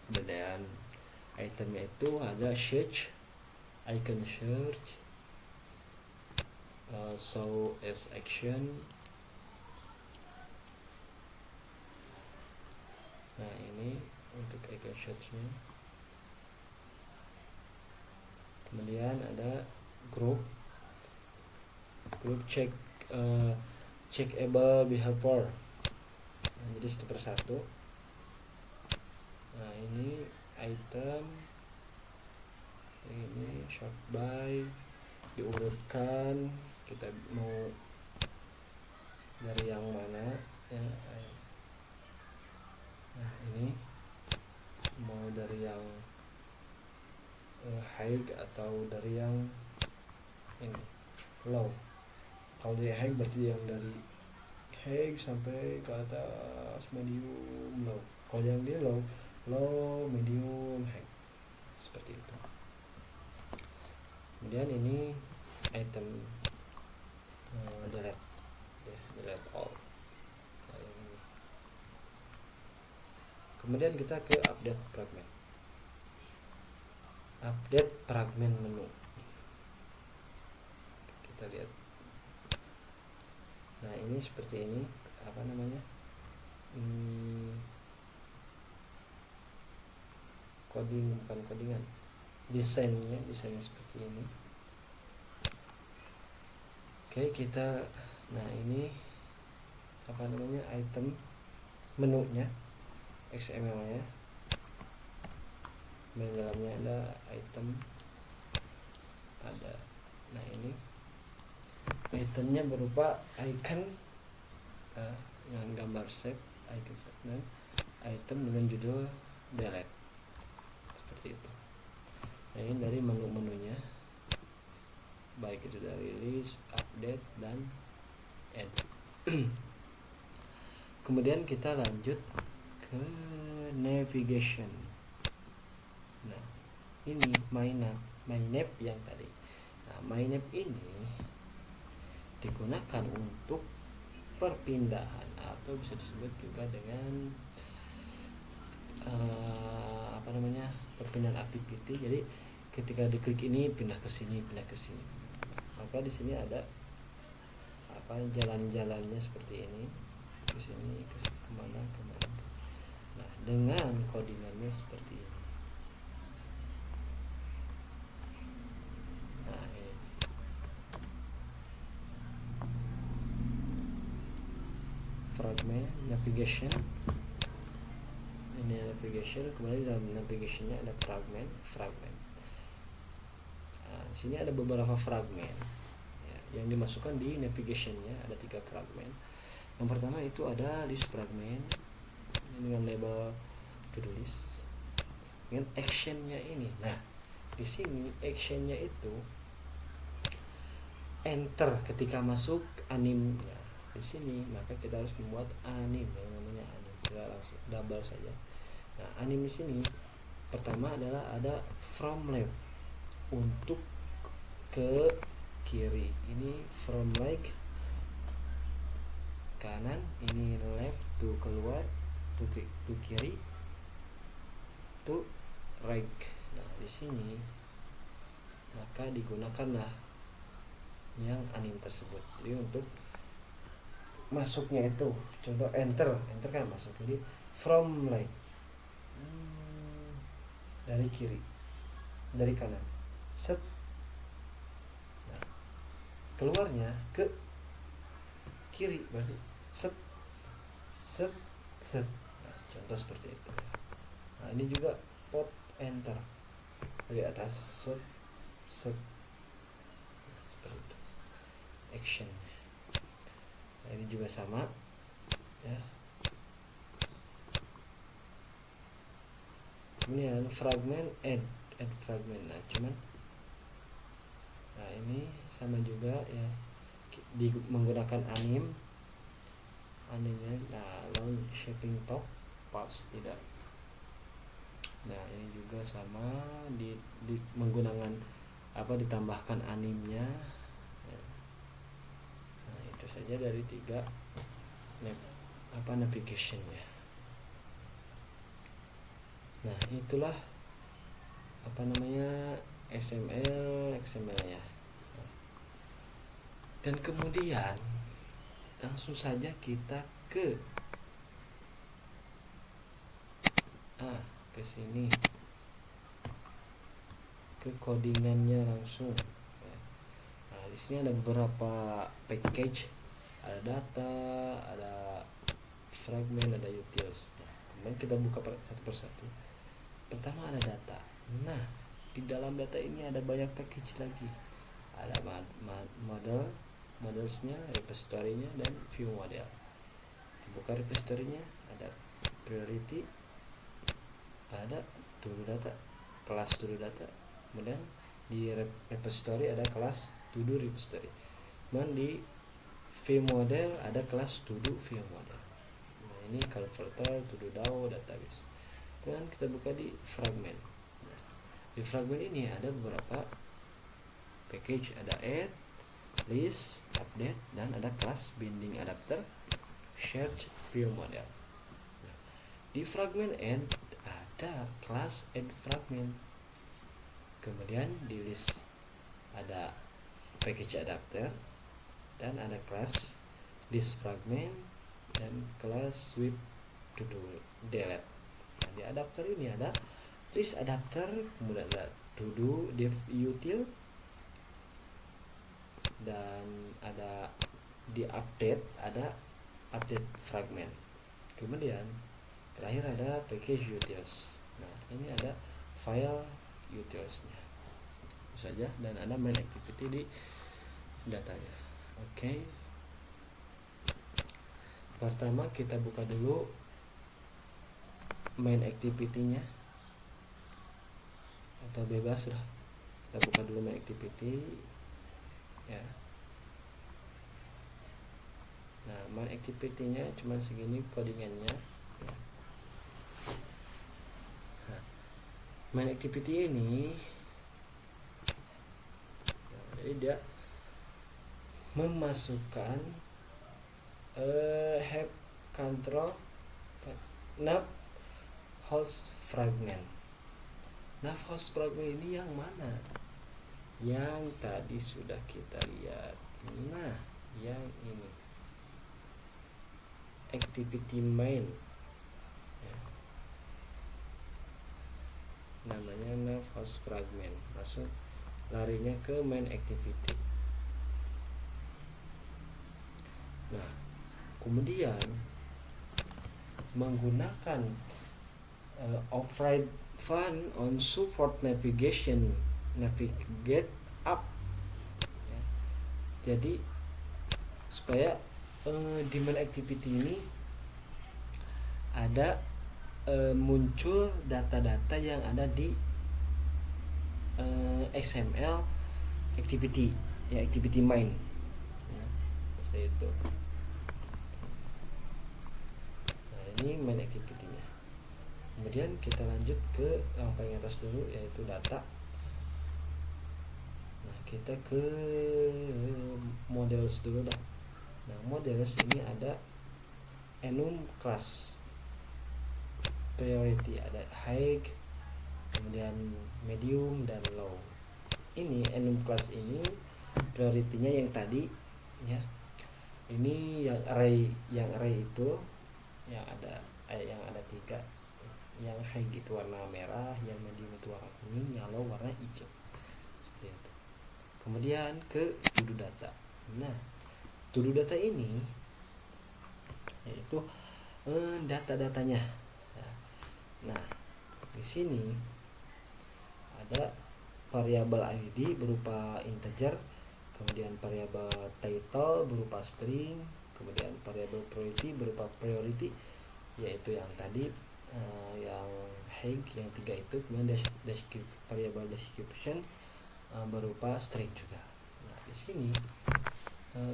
Dan itemnya itu ada search, icon search, show as action. Nah ini untuk icon searchnya. Kemudian ada group check, checkable behavior. Nah, jadi satu persatu. Nah ini item, ini short by, diurutkan, kita mau dari yang mana ya. Nah ini mau dari yang high atau dari yang ini low. Kalau dia high berarti yang dari high sampai ke atas, medium, low. Kalau yang dia low, medium, high, seperti itu. Kemudian ini item delete ya, delete all. Nah, ini. Kemudian kita ke update fragment. Update fragment menu, kita lihat. Nah ini seperti ini, apa namanya, bukan codingan, desainnya seperti ini. Oke kita, nah ini apa namanya, item menunya, XML nya, di dalamnya ada item, ada. Nah ini itemnya berupa icon dengan gambar shape, icon shape, dan item dengan judul delete, seperti itu. Nah ini dari menu-menunya, baik itu dari list, update, dan add. Kemudian kita lanjut ke navigation. Nah ini my map yang tadi. Nah my map ini digunakan untuk perpindahan, atau bisa disebut juga dengan apa namanya, perpindahan activity. Jadi ketika diklik ini pindah ke sini, maka di sini ada apa, jalan-jalannya seperti ini, ke sini, ke kemana. Nah dengan codingannya seperti ini. Nah ini fragment navigation, ini navigation. Kemudian dalam navigationnya ada fragment. Nah, di sini ada beberapa fragment ya, yang dimasukkan di navigationnya, ada 3 fragment. Yang pertama itu ada list fragment dengan label to do list dengan actionnya ini. Nah, di sini actionnya itu enter ketika masuk anim. Nah, di sini maka kita harus membuat anim yang namanya anim. Kita langsung double saja. Nah, anim di sini pertama adalah ada from left untuk ke kiri, ini from right kanan, ini left to keluar, to kiri, to right. Nah, di sini maka digunakanlah yang anim tersebut. Jadi untuk masuknya itu contoh enter kan masuk, jadi from right dari kiri, dari kanan, set. Nah, keluarnya ke kiri berarti set set set. Nah, contoh seperti itu. Nah, ini juga pot enter dari atas set set. Nah, seperti itu action. Nah, ini juga sama ya. Kemudian fragment add fragment. Nah, cuman nah ini sama juga ya, menggunakan animnya. Nah, launch shaping top pas tidak. Nah, ini juga sama di menggunakan ditambahkan animnya ya. Nah, itu saja dari 3 navigation ya. Nah, itulah XML nya. Dan kemudian langsung saja kita ke sini, ke codingannya langsung. Nah, di sini ada beberapa package, ada data, ada fragment, ada utils. Nah, kemudian kita buka satu persatu. Pertama ada data. Nah, di dalam data ini ada banyak package lagi. Ada modelsnya, repository-nya, dan view model. Dibuka repository-nya, ada priority, ada to do data, kelas to do data. Kemudian di repository ada kelas to do repository. Kemudian di view model ada kelas to do view model. Nah, ini converter, to do DAO, database. Kemudian kita buka di fragment. Nah, di fragment ini ada beberapa package, ada add, list, update, dan ada kelas binding adapter, shared view model. Nah, di fragment add ada kelas add fragment. Kemudian di list ada package adapter dan ada kelas list fragment dan kelas with to do delete. Nah, di adapter ini ada list adapter, kemudian ada to do div util, dan ada di update ada update fragment. Kemudian terakhir ada package utils. Nah, ini ada file utilsnya itu saja, dan ada main activity di datanya. Oke. Pertama kita buka dulu main activity-nya, atau bebas lah. Kita buka dulu main activity ya. Nah, main activity-nya cuma segini codingannya ya. Nah, main activity ini jadi dia memasukkan have control nav host fragment. Nav host fragment ini yang mana? Yang tadi sudah kita lihat. Nah, yang ini activity main ya. Namanya nav host fragment, masuk larinya ke main activity. Nah, kemudian menggunakan override fun on support navigate up ya. Jadi supaya di main activity ini ada muncul data-data yang ada di XML activity, ya activity main, ya, seperti itu. Nah ini main activity-nya. Kemudian kita lanjut ke yang paling atas dulu, yaitu data. Nah kita ke models dulu dah. Nah models ini ada enum class priority, ada high, kemudian medium dan low. Ini enum class ini priority-nya yang tadi, ya. Ini yang array itu yang ada 3. Yang high itu warna merah, yang medium itu warna kuning, yang low warna hijau. Seperti itu. Kemudian ke to do data. Nah, to do data ini yaitu data-datanya. Nah, di sini ada variabel ID berupa integer, kemudian variabel title berupa string, kemudian variabel priority berupa priority, yaitu yang tadi yang high yang 3 itu, kemudian variabel description berupa string juga. Nah, di sini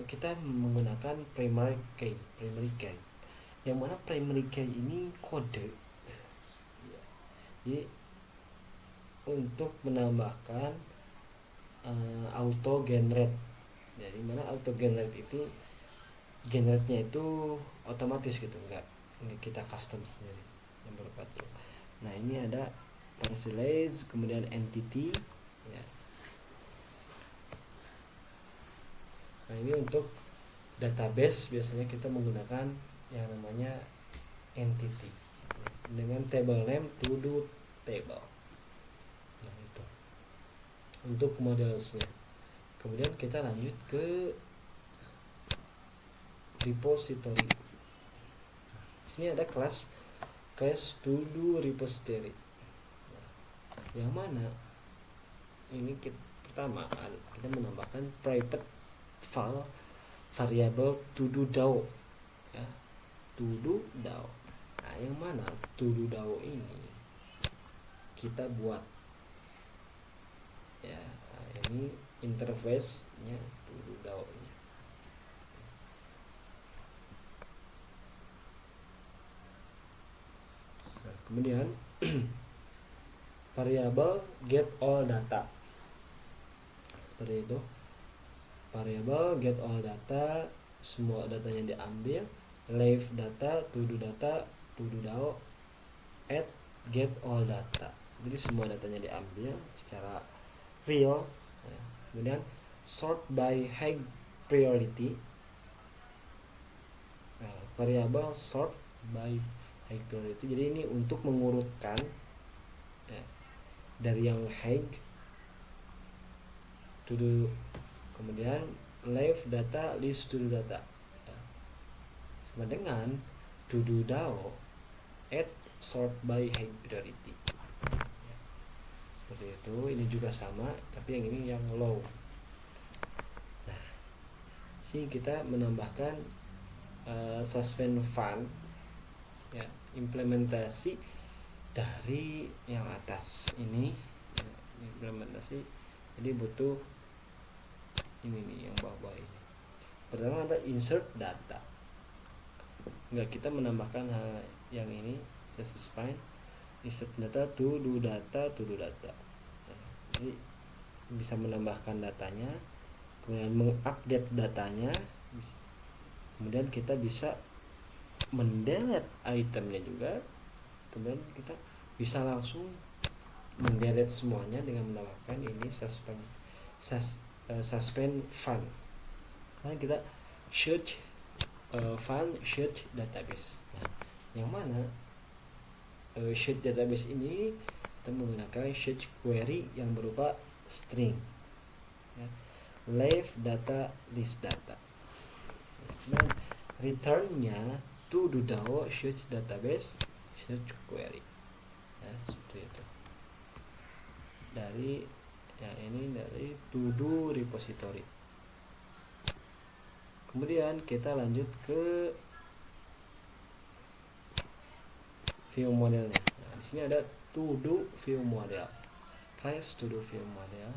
kita menggunakan primary key, yang mana primary key ini kode, jadi untuk menambahkan auto generate. Jadi mana auto generate itu generate-nya itu otomatis gitu, enggak kita custom sendiri yang berupa true. Nah ini ada parcelize, kemudian entity, ya. Nah ini untuk database biasanya kita menggunakan yang namanya entity dengan table name to do table. Nah itu untuk modelsnya. Kemudian kita lanjut ke repository. Sini ada class to do repository. Nah, yang mana ini pertama kita menambahkan private file variable to do DAO, ya, to do DAO. Nah yang mana to do DAO ini kita buat, ya. Nah, ini interface-nya to do DAO nya. Nah, kemudian variabel get all data, seperti itu. Variabel get all data, semua datanya diambil. Leave data, to do DAO, add get all data. Jadi semua datanya diambil secara real. Ya. Kemudian sort by high priority. Nah, variabel sort by high priority. Jadi ini untuk mengurutkan, ya, dari yang high to do, kemudian leave data, list to do data, ya. Sama dengan to do DAO, add sort by high priority, ya. Seperti itu. Ini juga sama, tapi yang ini yang low. Nah, sini kita menambahkan suspend fun, ya, implementasi dari yang atas ini, ya, implementasi. Jadi butuh ini nih yang bawah ini. Pertama ada insert data. Enggak, kita menambahkan hal yang ini, suspend insert data to do data. Nah, jadi bisa menambahkan datanya, kemudian mengupdate datanya, kemudian kita bisa mendelete itemnya juga, kemudian kita bisa langsung mendelete semuanya dengan menambahkan ini suspend fun. Karena kita search fun search database. Nah, yang mana search database ini kita menggunakan search query yang berupa string, ya. Leave data, list data. Dan returnnya to do DAO search database search query, ya, seperti itu. Dari yang ini dari to do repository. Kemudian kita lanjut ke view modelnya. Nah, di sini ada to do view model. Class to do view model.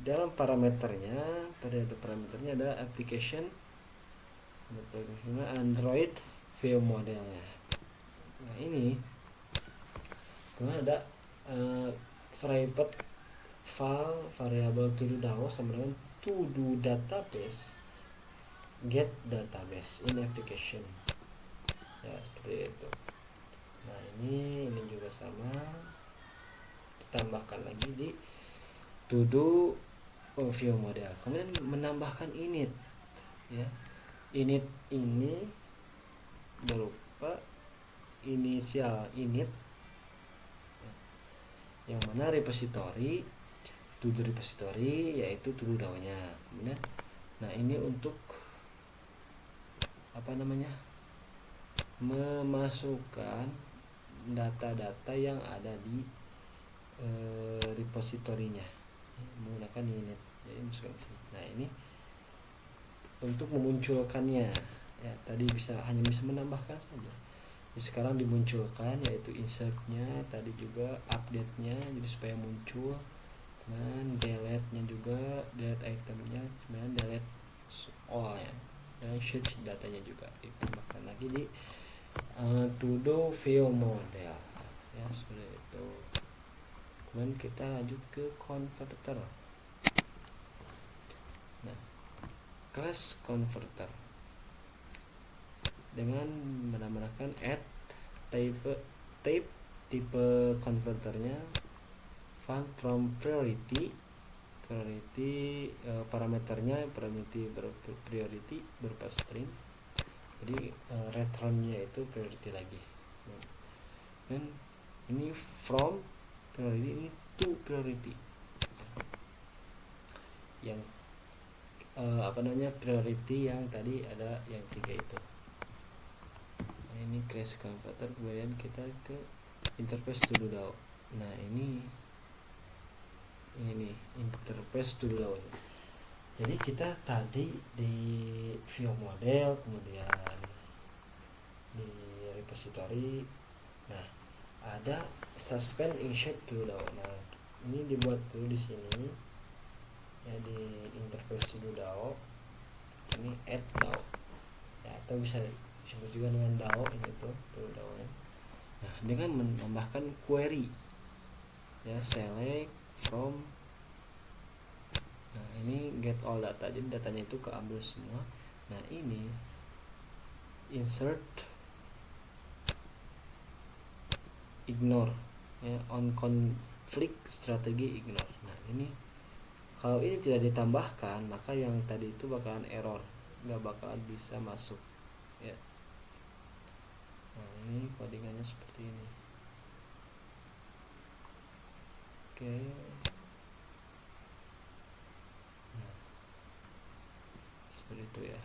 Dalam parameternya, ada application Android view modelnya. Nah ini kemudian ada private file variable to do DAO sama dengan to do database get database in application, ya seperti itu. Nah ini juga sama, ditambahkan lagi di to do view model. Kemudian menambahkan init, ya. Init ini berupa inisial init, yang mana repository to do repository yaitu to do DAO-nya. Kemudian nah ini untuk memasukkan data-data yang ada di repositorinya menggunakan init. Jadi masukkan di sini. Nah ini untuk memunculkannya, ya tadi hanya bisa menambahkan saja. Jadi sekarang dimunculkan, yaitu insertnya, tadi juga update-nya jadi supaya muncul, dan delete-nya juga, delete itemnya, kemudian delete all ya, dan search datanya juga ditambahkan lagi di to do view model, ya seperti itu. Kemudian kita lanjut ke converter. Nah, class converter dengan menambahkan add tipe converternya fun from priority parameternya priority berupa string, jadi returnnya itu priority lagi, dan ini from priority, ini to priority, yang priority yang tadi ada yang 3 itu. Nah, ini class converter. Kemudian kita ke interface to do DAO. Nah ini interface to do DAO. Jadi kita tadi di view model, kemudian di repository, nah ada suspend insert to do DAO. Nah ini dibuat dulu di sini, ya, di interface to do DAO. Ini add DAO, ya, atau bisa disebut juga dengan DAO ini tuh DAO nya. Nah dengan menambahkan query, ya, select from. Nah ini get all data, jadi datanya itu keambil semua. Nah ini insert ignore, ya, on conflict strategi ignore. Nah ini kalau ini tidak ditambahkan, maka yang tadi itu bakalan error, nggak bakalan bisa masuk, ya. Nah ini codingannya seperti ini. Oke. Nah seperti itu, ya.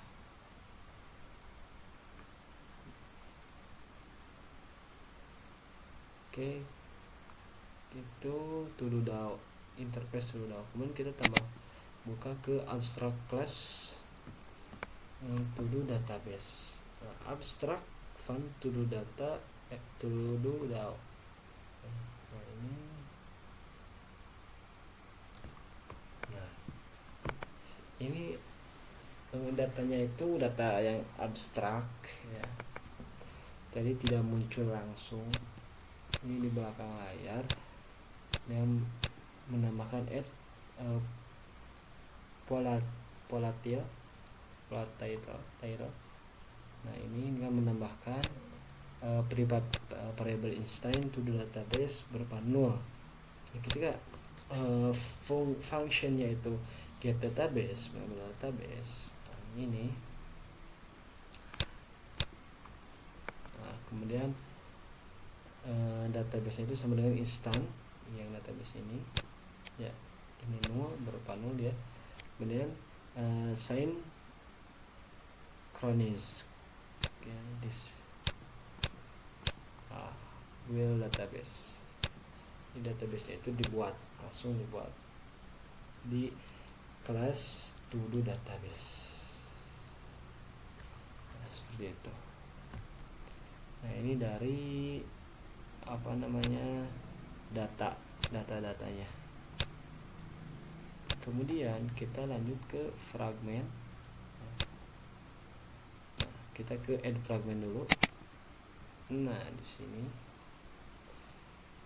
Oke, itu to do DAO, interface to do DAO. Kemudian kita buka ke abstract class to do database. Nah, abstract fun to do data to do DAO. Nah ini, nah ini datanya itu data yang abstrak, ya. Tadi tidak muncul langsung. Ini di belakang layar, dan menambahkan add volatile title. Nah ini dengan menambahkan private variable instance to the database berupa null. Nah, ketika functionnya itu get database, database. Nah, ini. Nah, kemudian database itu sama dengan instan yang database ini, ya, ini null, berupa null dia. Kemudian sign chronis, ya, this will database. Ini database itu langsung dibuat di kelas to do database. Nah, seperti itu. Nah, ini dari datanya. Kemudian kita lanjut ke fragment. Nah, kita ke add fragment dulu. Nah, di sini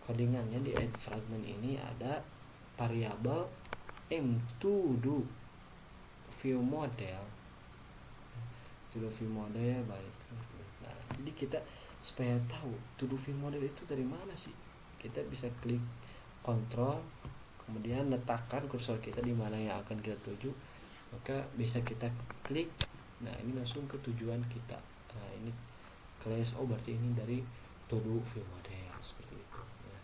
codingannya di add fragment ini ada variabel m2do view model. view model balik. Nah, jadi kita supaya tahu to do view model itu dari mana sih, kita bisa klik kontrol, kemudian letakkan kursor kita di mana yang akan kita tuju, maka bisa kita klik. Nah, ini langsung ke tujuan kita. Nah, ini class, berarti ini dari to do view model, seperti itu ya.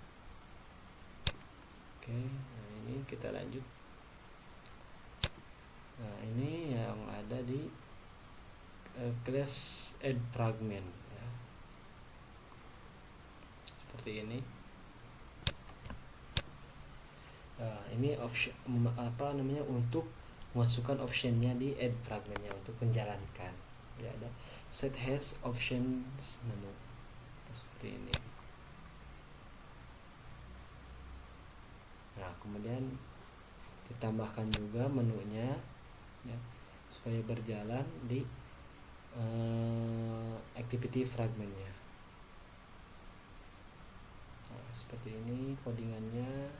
Oke, nah ini kita lanjut. Nah, ini yang ada di class add fragment ya. Seperti ini. Nah, ini option untuk memasukkan optionnya di add fragmentnya untuk menjalankan ya. Ada set has options menu seperti ini. Nah, kemudian ditambahkan juga menunya ya, supaya berjalan di activity fragmentnya. Nah, seperti ini codingannya.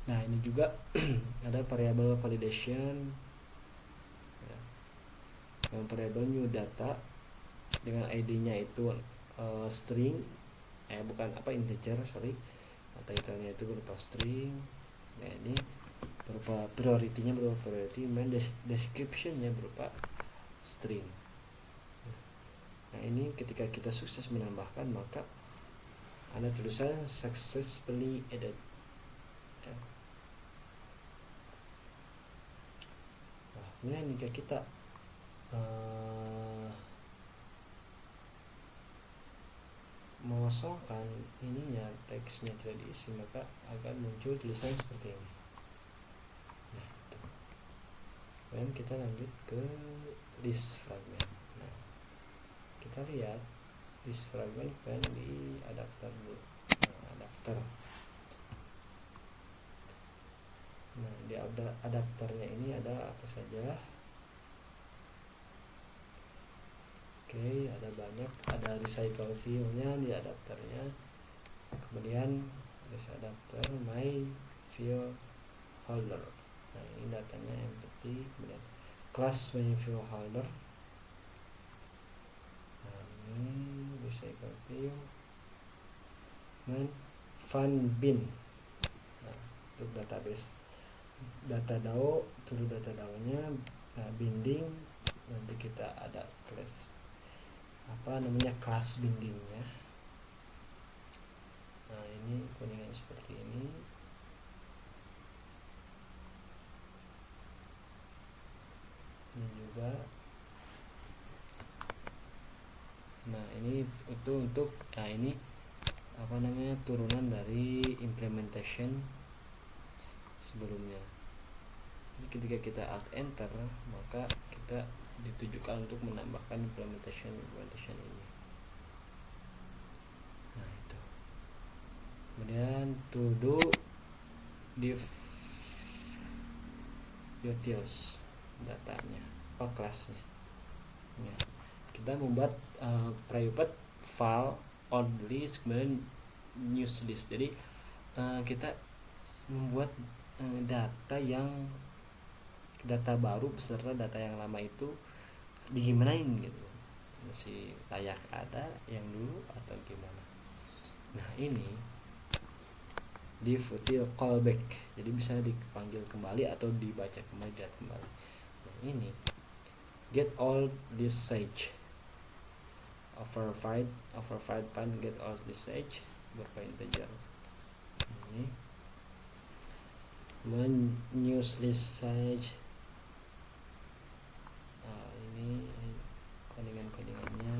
Nah, ini juga ada variabel validation ya, yang variabel new data dengan ID-nya itu string, integer, title-nya itu berupa string. Nah, ini berupa priority-nya berupa priority, dan description-nya berupa string. Nah, ini ketika kita sukses menambahkan, maka ada tulisan successfully added ya. Nah, kemudian jika kita mengosongkan ininya, teksnya tidak diisi, maka akan muncul tulisan seperti ini. Nah, itu. Dan kita lanjut ke list fragment. Nah, kita lihat list fragment kan di adapter dulu. Nah, adapter. Nah, di adapternya ini ada apa saja? Oke, ada banyak, ada recycle view-nya di adapternya. Kemudian list adapter my view holder. Nah, ini datanya empty. Kemudian class my view holder. Nah, ini recycle view. Dan fun bin. Nah, untuk database data DAO, turun data DAO-nya. Nah, binding nanti kita ada class kelas bindingnya. Nah, ini kuningan seperti ini. Ini juga. Nah, ini itu untuk ini turunan dari implementation sebelumnya. Jadi ketika kita alt enter, maka kita ditujukan untuk menambahkan implementation ini. Nah, itu. Kemudian to do div utils datanya, kelasnya. Nah, kita membuat private file on list, kemudian news list. Jadi kita membuat data baru beserta data yang lama itu digimanain gitu, masih layak ada yang dulu atau gimana. Nah, ini div util callback, jadi bisa dipanggil kembali atau dibaca kembali, dilihat kembali. Nah, ini get all this sage override find get all this sage berupa integer. Ini news list sage. Ini codingannya.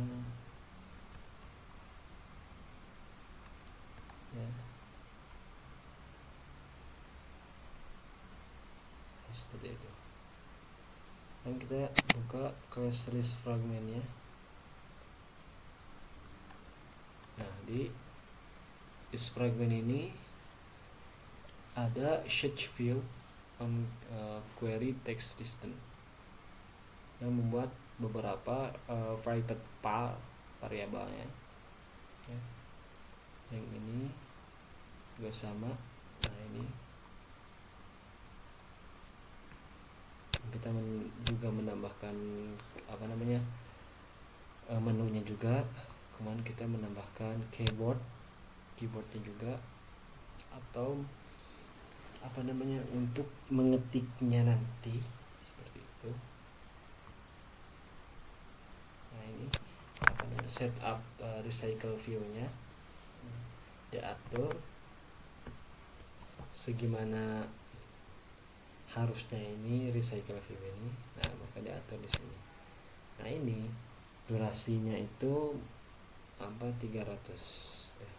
seperti itu. Dan kita buka class list fragmentnya. Nah, di list fragment ini ada search field on query text distance yang membuat beberapa private variabelnya ya. Yang ini juga sama. Nah, ini kita juga menambahkan menunya juga. Kemudian kita menambahkan keyboardnya juga, atau untuk mengetiknya nanti seperti itu. Nah, ini setup recycle view-nya diatur segimana harusnya ini recycle view ini. Nah, maka diatur di sini. Nah, ini durasinya itu 300 ya.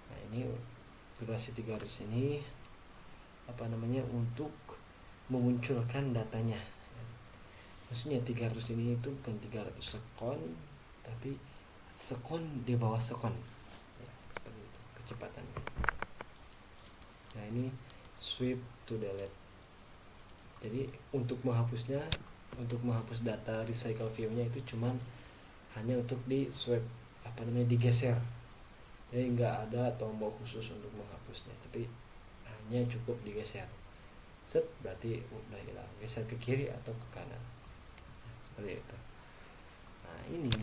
Nah, ini durasi 300 ini untuk memunculkan datanya. Maksudnya 300 ini itu bukan 300 sekon, tapi sekon di bawah sekon ya, seperti itu kecepatannya. Nah, ini swipe to delete. Jadi untuk menghapus data recycle view-nya itu cuman hanya untuk di swipe digeser. Jadi nggak ada tombol khusus untuk menghapusnya, tapi hanya cukup digeser. Set, berarti udah hilang. Geser ke kiri atau ke kanan. Seperti itu. Nah, ini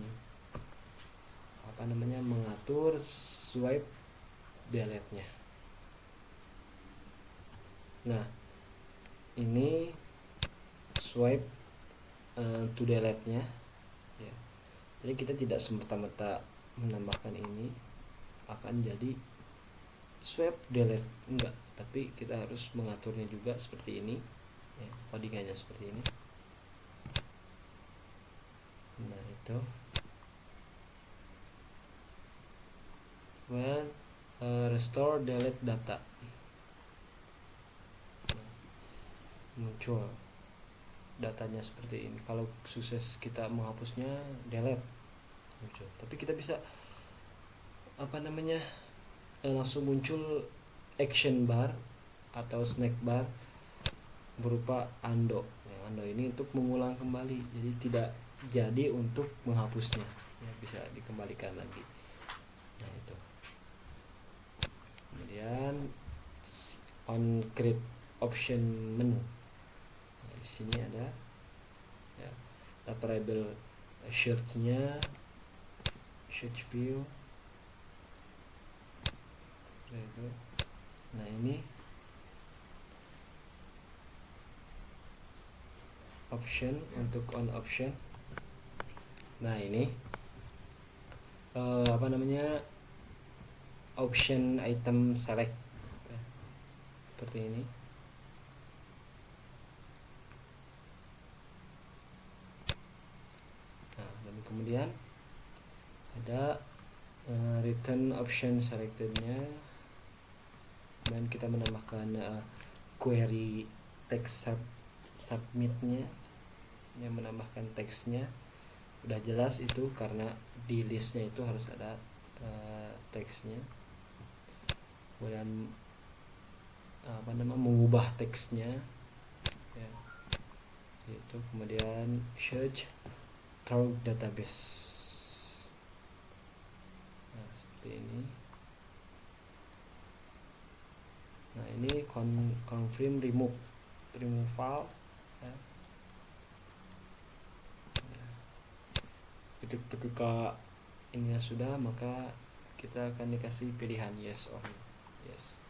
mengatur swipe delete-nya. Nah, ini swipe to delete-nya ya. Jadi kita tidak semata-mata menambahkan ini akan jadi swipe delete, enggak, tapi kita harus mengaturnya juga seperti ini ya, codingannya seperti ini. Nah, itu restore delete data. Muncul datanya seperti ini. Kalau sukses kita menghapusnya, delete muncul. Tapi kita bisa langsung muncul action bar atau snack bar berupa undo. Undo ini untuk mengulang kembali, jadi tidak jadi untuk menghapusnya ya, bisa dikembalikan lagi. Nah, itu. Kemudian on create option menu. Nah, di sini ada ya, variable search-nya, search view. Nah, ini option untuk on option. Nah, ini option item select ya, seperti ini. Nah, dan kemudian ada return option selected-nya. Dan kita menambahkan query text submit-nya yang menambahkan teksnya. Udah jelas itu karena di listnya itu harus ada teksnya. Kemudian mengubah teksnya ya, itu. Kemudian search through database. Nah, seperti ini. Nah, ini confirm removal ya. Ketika ininya sudah, maka kita akan dikasih pilihan yes or no. Yes.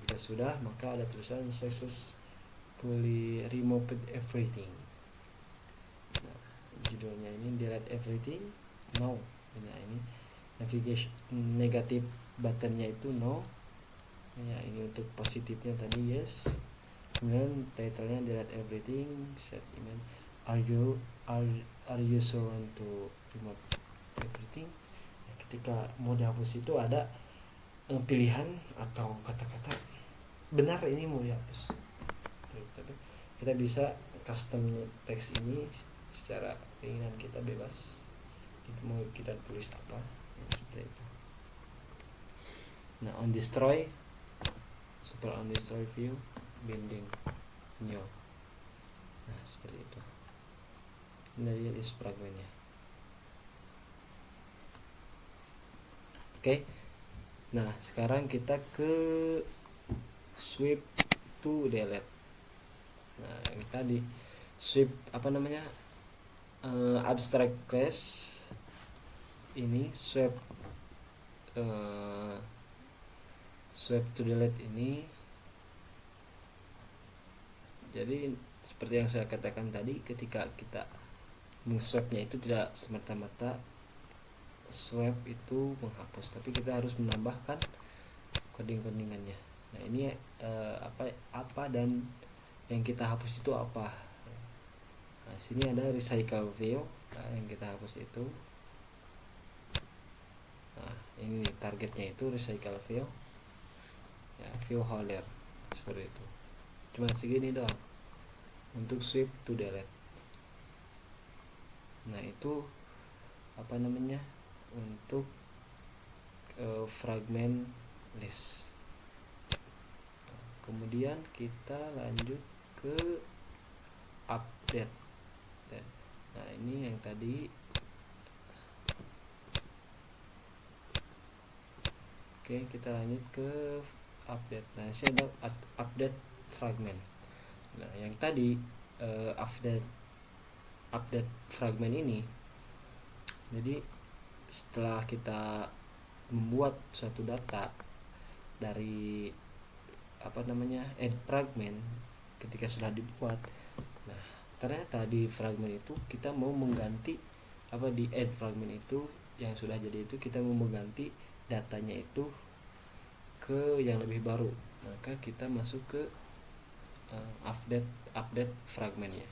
Jika sudah, maka ada tulisan successfully removed everything. Nah, judulnya ini delete everything, no. Nah, ini navigation negatif buttonnya itu no ya. Ini untuk positifnya tadi yes. Kemudian title-nya delete everything, set email, are you sure to remove everything ya. Ketika mau dihapus itu ada pilihan atau kata-kata benar ini mau dihapus. Tapi kita bisa custom teks ini secara keinginan kita, bebas mau kita tulis apa ya, seperti itu. Nah, on destroy, setelah on destroy view binding new. Nah, seperti itu. Ini dari list fragmentnya. Oke. Nah, sekarang kita ke sweep to delete. Nah, yang tadi sweep abstract class ini sweep to delete ini. Jadi seperti yang saya katakan tadi, ketika kita meng-swapnya itu tidak semata-mata swap itu menghapus, tapi kita harus menambahkan coding-codingannya. Nah, ini apa dan yang kita hapus itu apa. Nah, sini ada recycle view. Nah, yang kita hapus itu, nah ini targetnya itu recycle view ya, view holder, seperti itu. Cuma segini doang untuk sweep to delete. Nah, itu untuk fragment list. Kemudian kita lanjut ke update. Nah, ini yang tadi. Oke, kita lanjut ke update. Nah, saya ada update fragment. Nah, yang tadi update fragment ini, jadi setelah kita membuat suatu data dari add fragment, ketika sudah dibuat, nah ternyata di fragment itu kita mau mengganti di add fragment itu yang sudah jadi itu, kita mau mengganti datanya itu ke yang lebih baru, maka kita masuk ke update fragmentnya.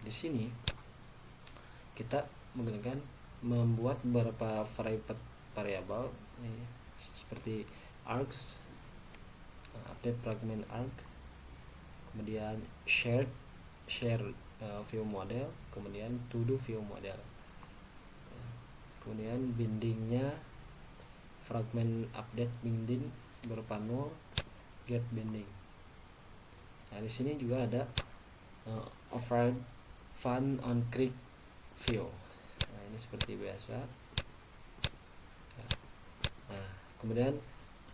Di sini kita menggunakan membuat beberapa variabel seperti args, update fragment arg, kemudian share view model, kemudian to do view model, kemudian bindingnya fragment update binding berupa null get binding. Nah, di sini juga ada override fun on click view. Nah, ini seperti biasa. Nah, kemudian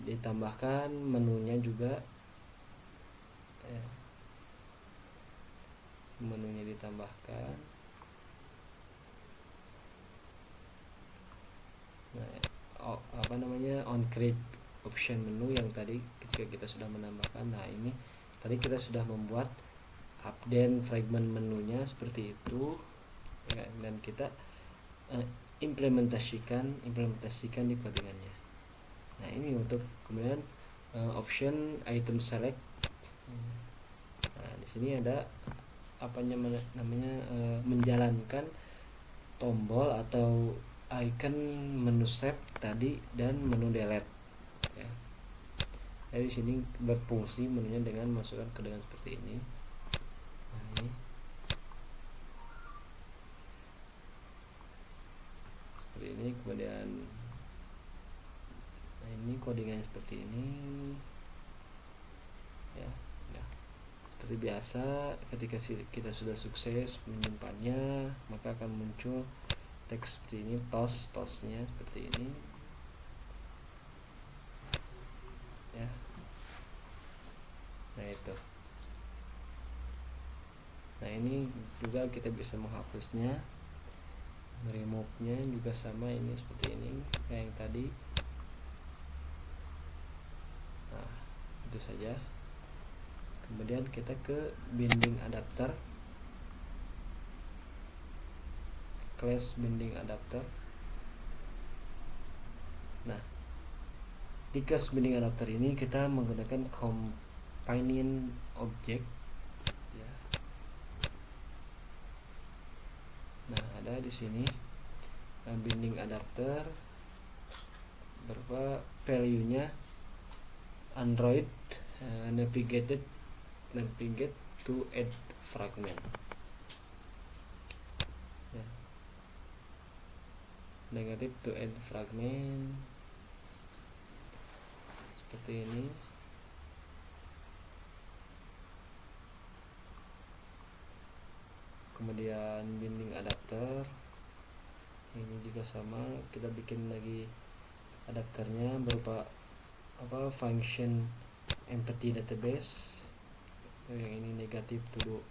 ditambahkan menunya juga, menunya ditambahkan. Nah, on click option menu yang tadi ketika kita sudah menambahkan. Nah, ini tadi kita sudah membuat update fragment menunya seperti itu ya, dan kita implementasikan di codingannya. Nah, ini untuk kemudian option item select. Nah, di sini ada menjalankan tombol atau icon menu save tadi dan menu delete ya. Jadi di sini berfungsi menunya dengan masukkan dengan seperti ini. Nah, ini seperti ini, kemudian nah ini codingannya seperti ini ya. Nah, seperti biasa ketika kita sudah sukses menyimpannya, maka akan muncul teks seperti ini, tosnya seperti ini ya. Nah, itu. Nah, ini juga kita bisa menghapusnya, remove-nya juga sama, ini seperti ini kayak yang tadi. Nah, itu saja. Kemudian kita ke binding adapter, class binding adapter. Nah, di class binding adapter ini kita menggunakan companion object ya. Nah, ada di sini binding adapter berupa value-nya Android navigated navigate to add fragment ya. Negatif to add fragment seperti ini. Kemudian binding adapter ini juga sama, kita bikin lagi adapternya berupa function empty database. Yang ini negatif to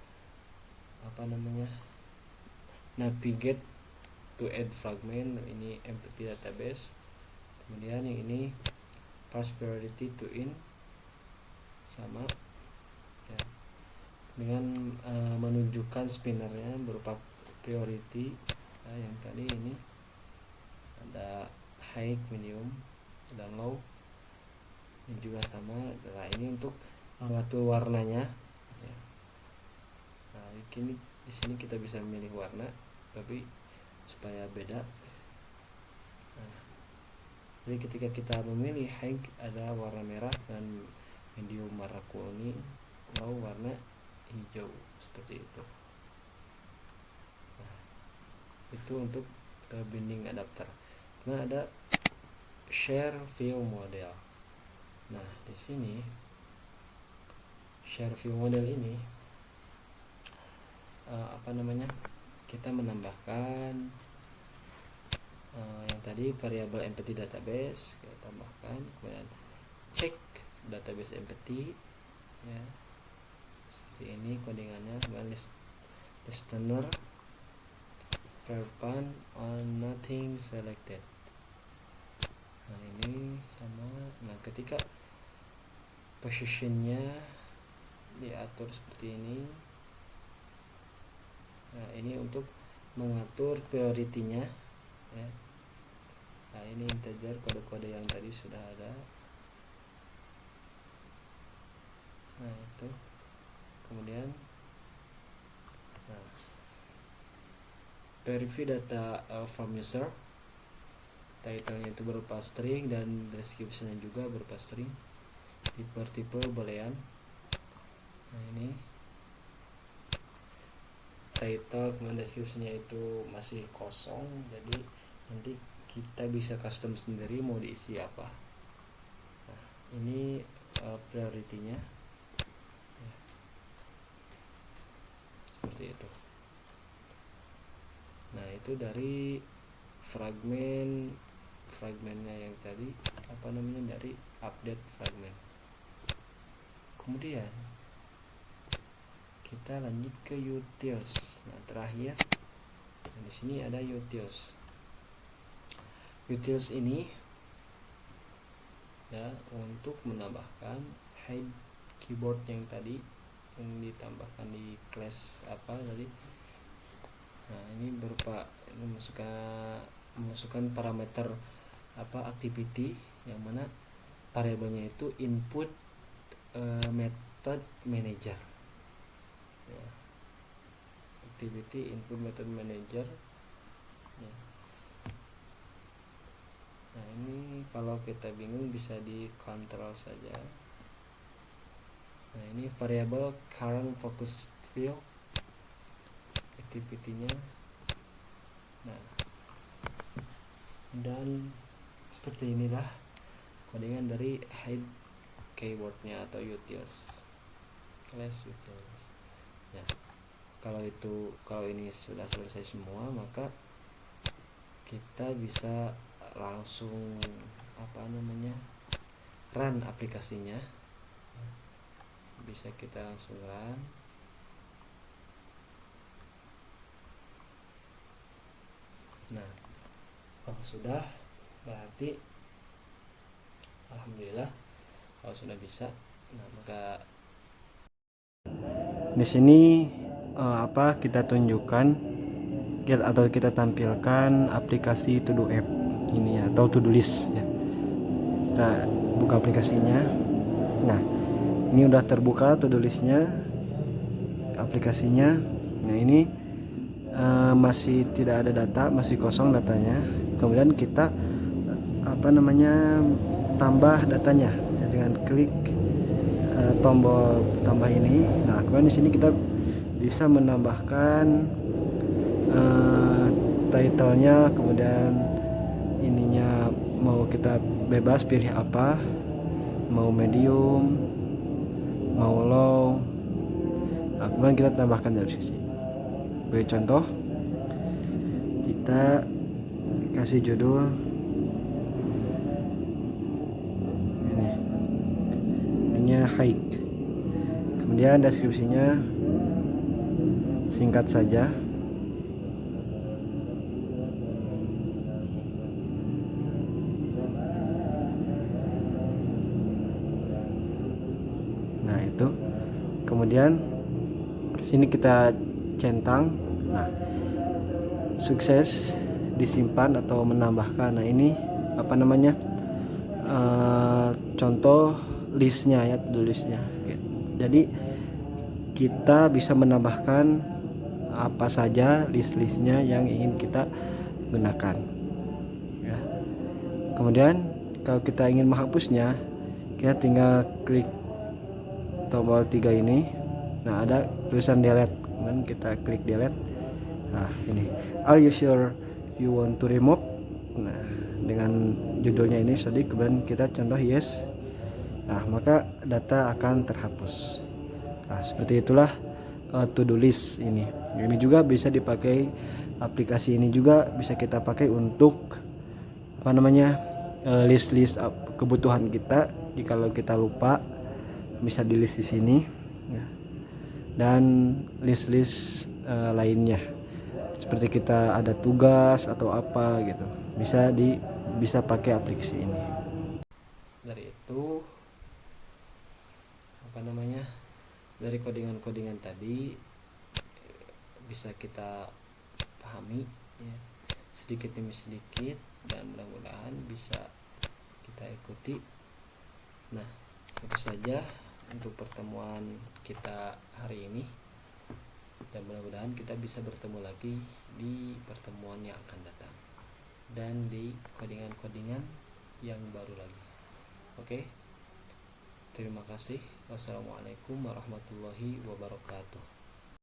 navigate to add fragment, ini empty database. Kemudian yang ini pass priority to in sama ya, dengan menunjukkan spinnernya berupa priority. Nah, yang tadi ini ada high, medium, dan low. Ini juga sama. Nah, ini untuk mengatur warnanya ya. Nah, ini di sini kita bisa memilih warna tapi supaya beda. Nah, jadi ketika kita memilih high ada warna merah dan medium warna kuning, low warna hijau seperti itu. Nah, itu untuk binding adapter. Nah, ada share view model. Nah, di sini share view model ini kita menambahkan yang tadi variabel empty database kita tambahkan, kemudian cek database empty ya, seperti ini codingannya. Kemudian listener perpan on nothing selected. Nah, ini sama. Nah, ketika positionnya diatur seperti ini. Nah, ini untuk mengatur prioritinya ya. Nah, ini integer, kode-kode yang tadi sudah ada. Nah, itu kemudian verify data from user. Title-nya itu berupa string dan description-nya juga berupa string. Tipe boolean. Nah, ini title, kemudian description-nya itu masih kosong, jadi nanti kita bisa custom sendiri mau diisi apa. Nah, ini priority-nya ya, seperti itu. Nah, itu dari fragmennya yang tadi dari update fragment. Kemudian kita lanjut ke utils. Nah, terakhir di sini ada utils. Utils ini ya untuk menambahkan hide keyboard yang tadi yang ditambahkan di class tadi. Nah, ini berupa memasukkan parameter activity yang mana variabelnya itu input method manager ya. Activity input method manager ya. Nah, ini kalau kita bingung bisa di kontrol saja. Nah, ini variabel current focus field activity-nya. Nah, dan seperti inilah codingan dari hide keyboardnya atau utils class utils ya. Kalau ini sudah selesai semua, maka kita bisa langsung run aplikasinya. Bisa kita langsung run. Nah, kalau sudah berarti alhamdulillah kalau sudah bisa. Nah, maka di sini kita tunjukkan atau kita tampilkan aplikasi to do app ini atau to do list ya. Kita buka aplikasinya. Nah, ini udah terbuka to do listnya, aplikasinya. Nah, ini masih tidak ada data, masih kosong datanya. Kemudian kita tambah datanya ya, dengan klik tombol tambah ini. Nah, kemudian di sini kita bisa menambahkan titlenya, kemudian ininya mau kita bebas pilih apa, mau medium, mau low. Nah, kemudian kita tambahkan dari sisi. Beri contoh, kita kasih judul ini hike, kemudian deskripsinya singkat saja. Nah, itu kemudian sini kita centang. Nah, sukses disimpan atau menambahkan. Nah, ini apa namanya, contoh listnya ya, tulisnya. Jadi kita bisa menambahkan apa saja list-listnya yang ingin kita gunakan ya. Kemudian kalau kita ingin menghapusnya, kita tinggal klik tombol 3 ini. Nah, ada tulisan delete, kemudian kita klik delete. Nah, ini are you sure you want to remove. Nah, dengan judulnya ini tadi, kemudian kita contoh yes. Nah, maka data akan terhapus. Nah, seperti itulah to do list ini. Ini juga bisa dipakai, aplikasi ini juga bisa kita pakai untuk apa namanya, list-list kebutuhan kita. Jikalau kita lupa, bisa di list di sini ya. Dan list-list lainnya, seperti kita ada tugas atau apa gitu, bisa pakai aplikasi ini. Dari itu apa namanya, dari codingan-codingan tadi bisa kita pahami ya, sedikit demi sedikit, dan mudah-mudahan bisa kita ikuti. Nah, itu saja untuk pertemuan kita hari ini, dan mudah-mudahan kita bisa bertemu lagi di pertemuan yang akan datang dan di codingan-codingan yang baru lagi. Oke, terima kasih. Wassalamualaikum warahmatullahi wabarakatuh.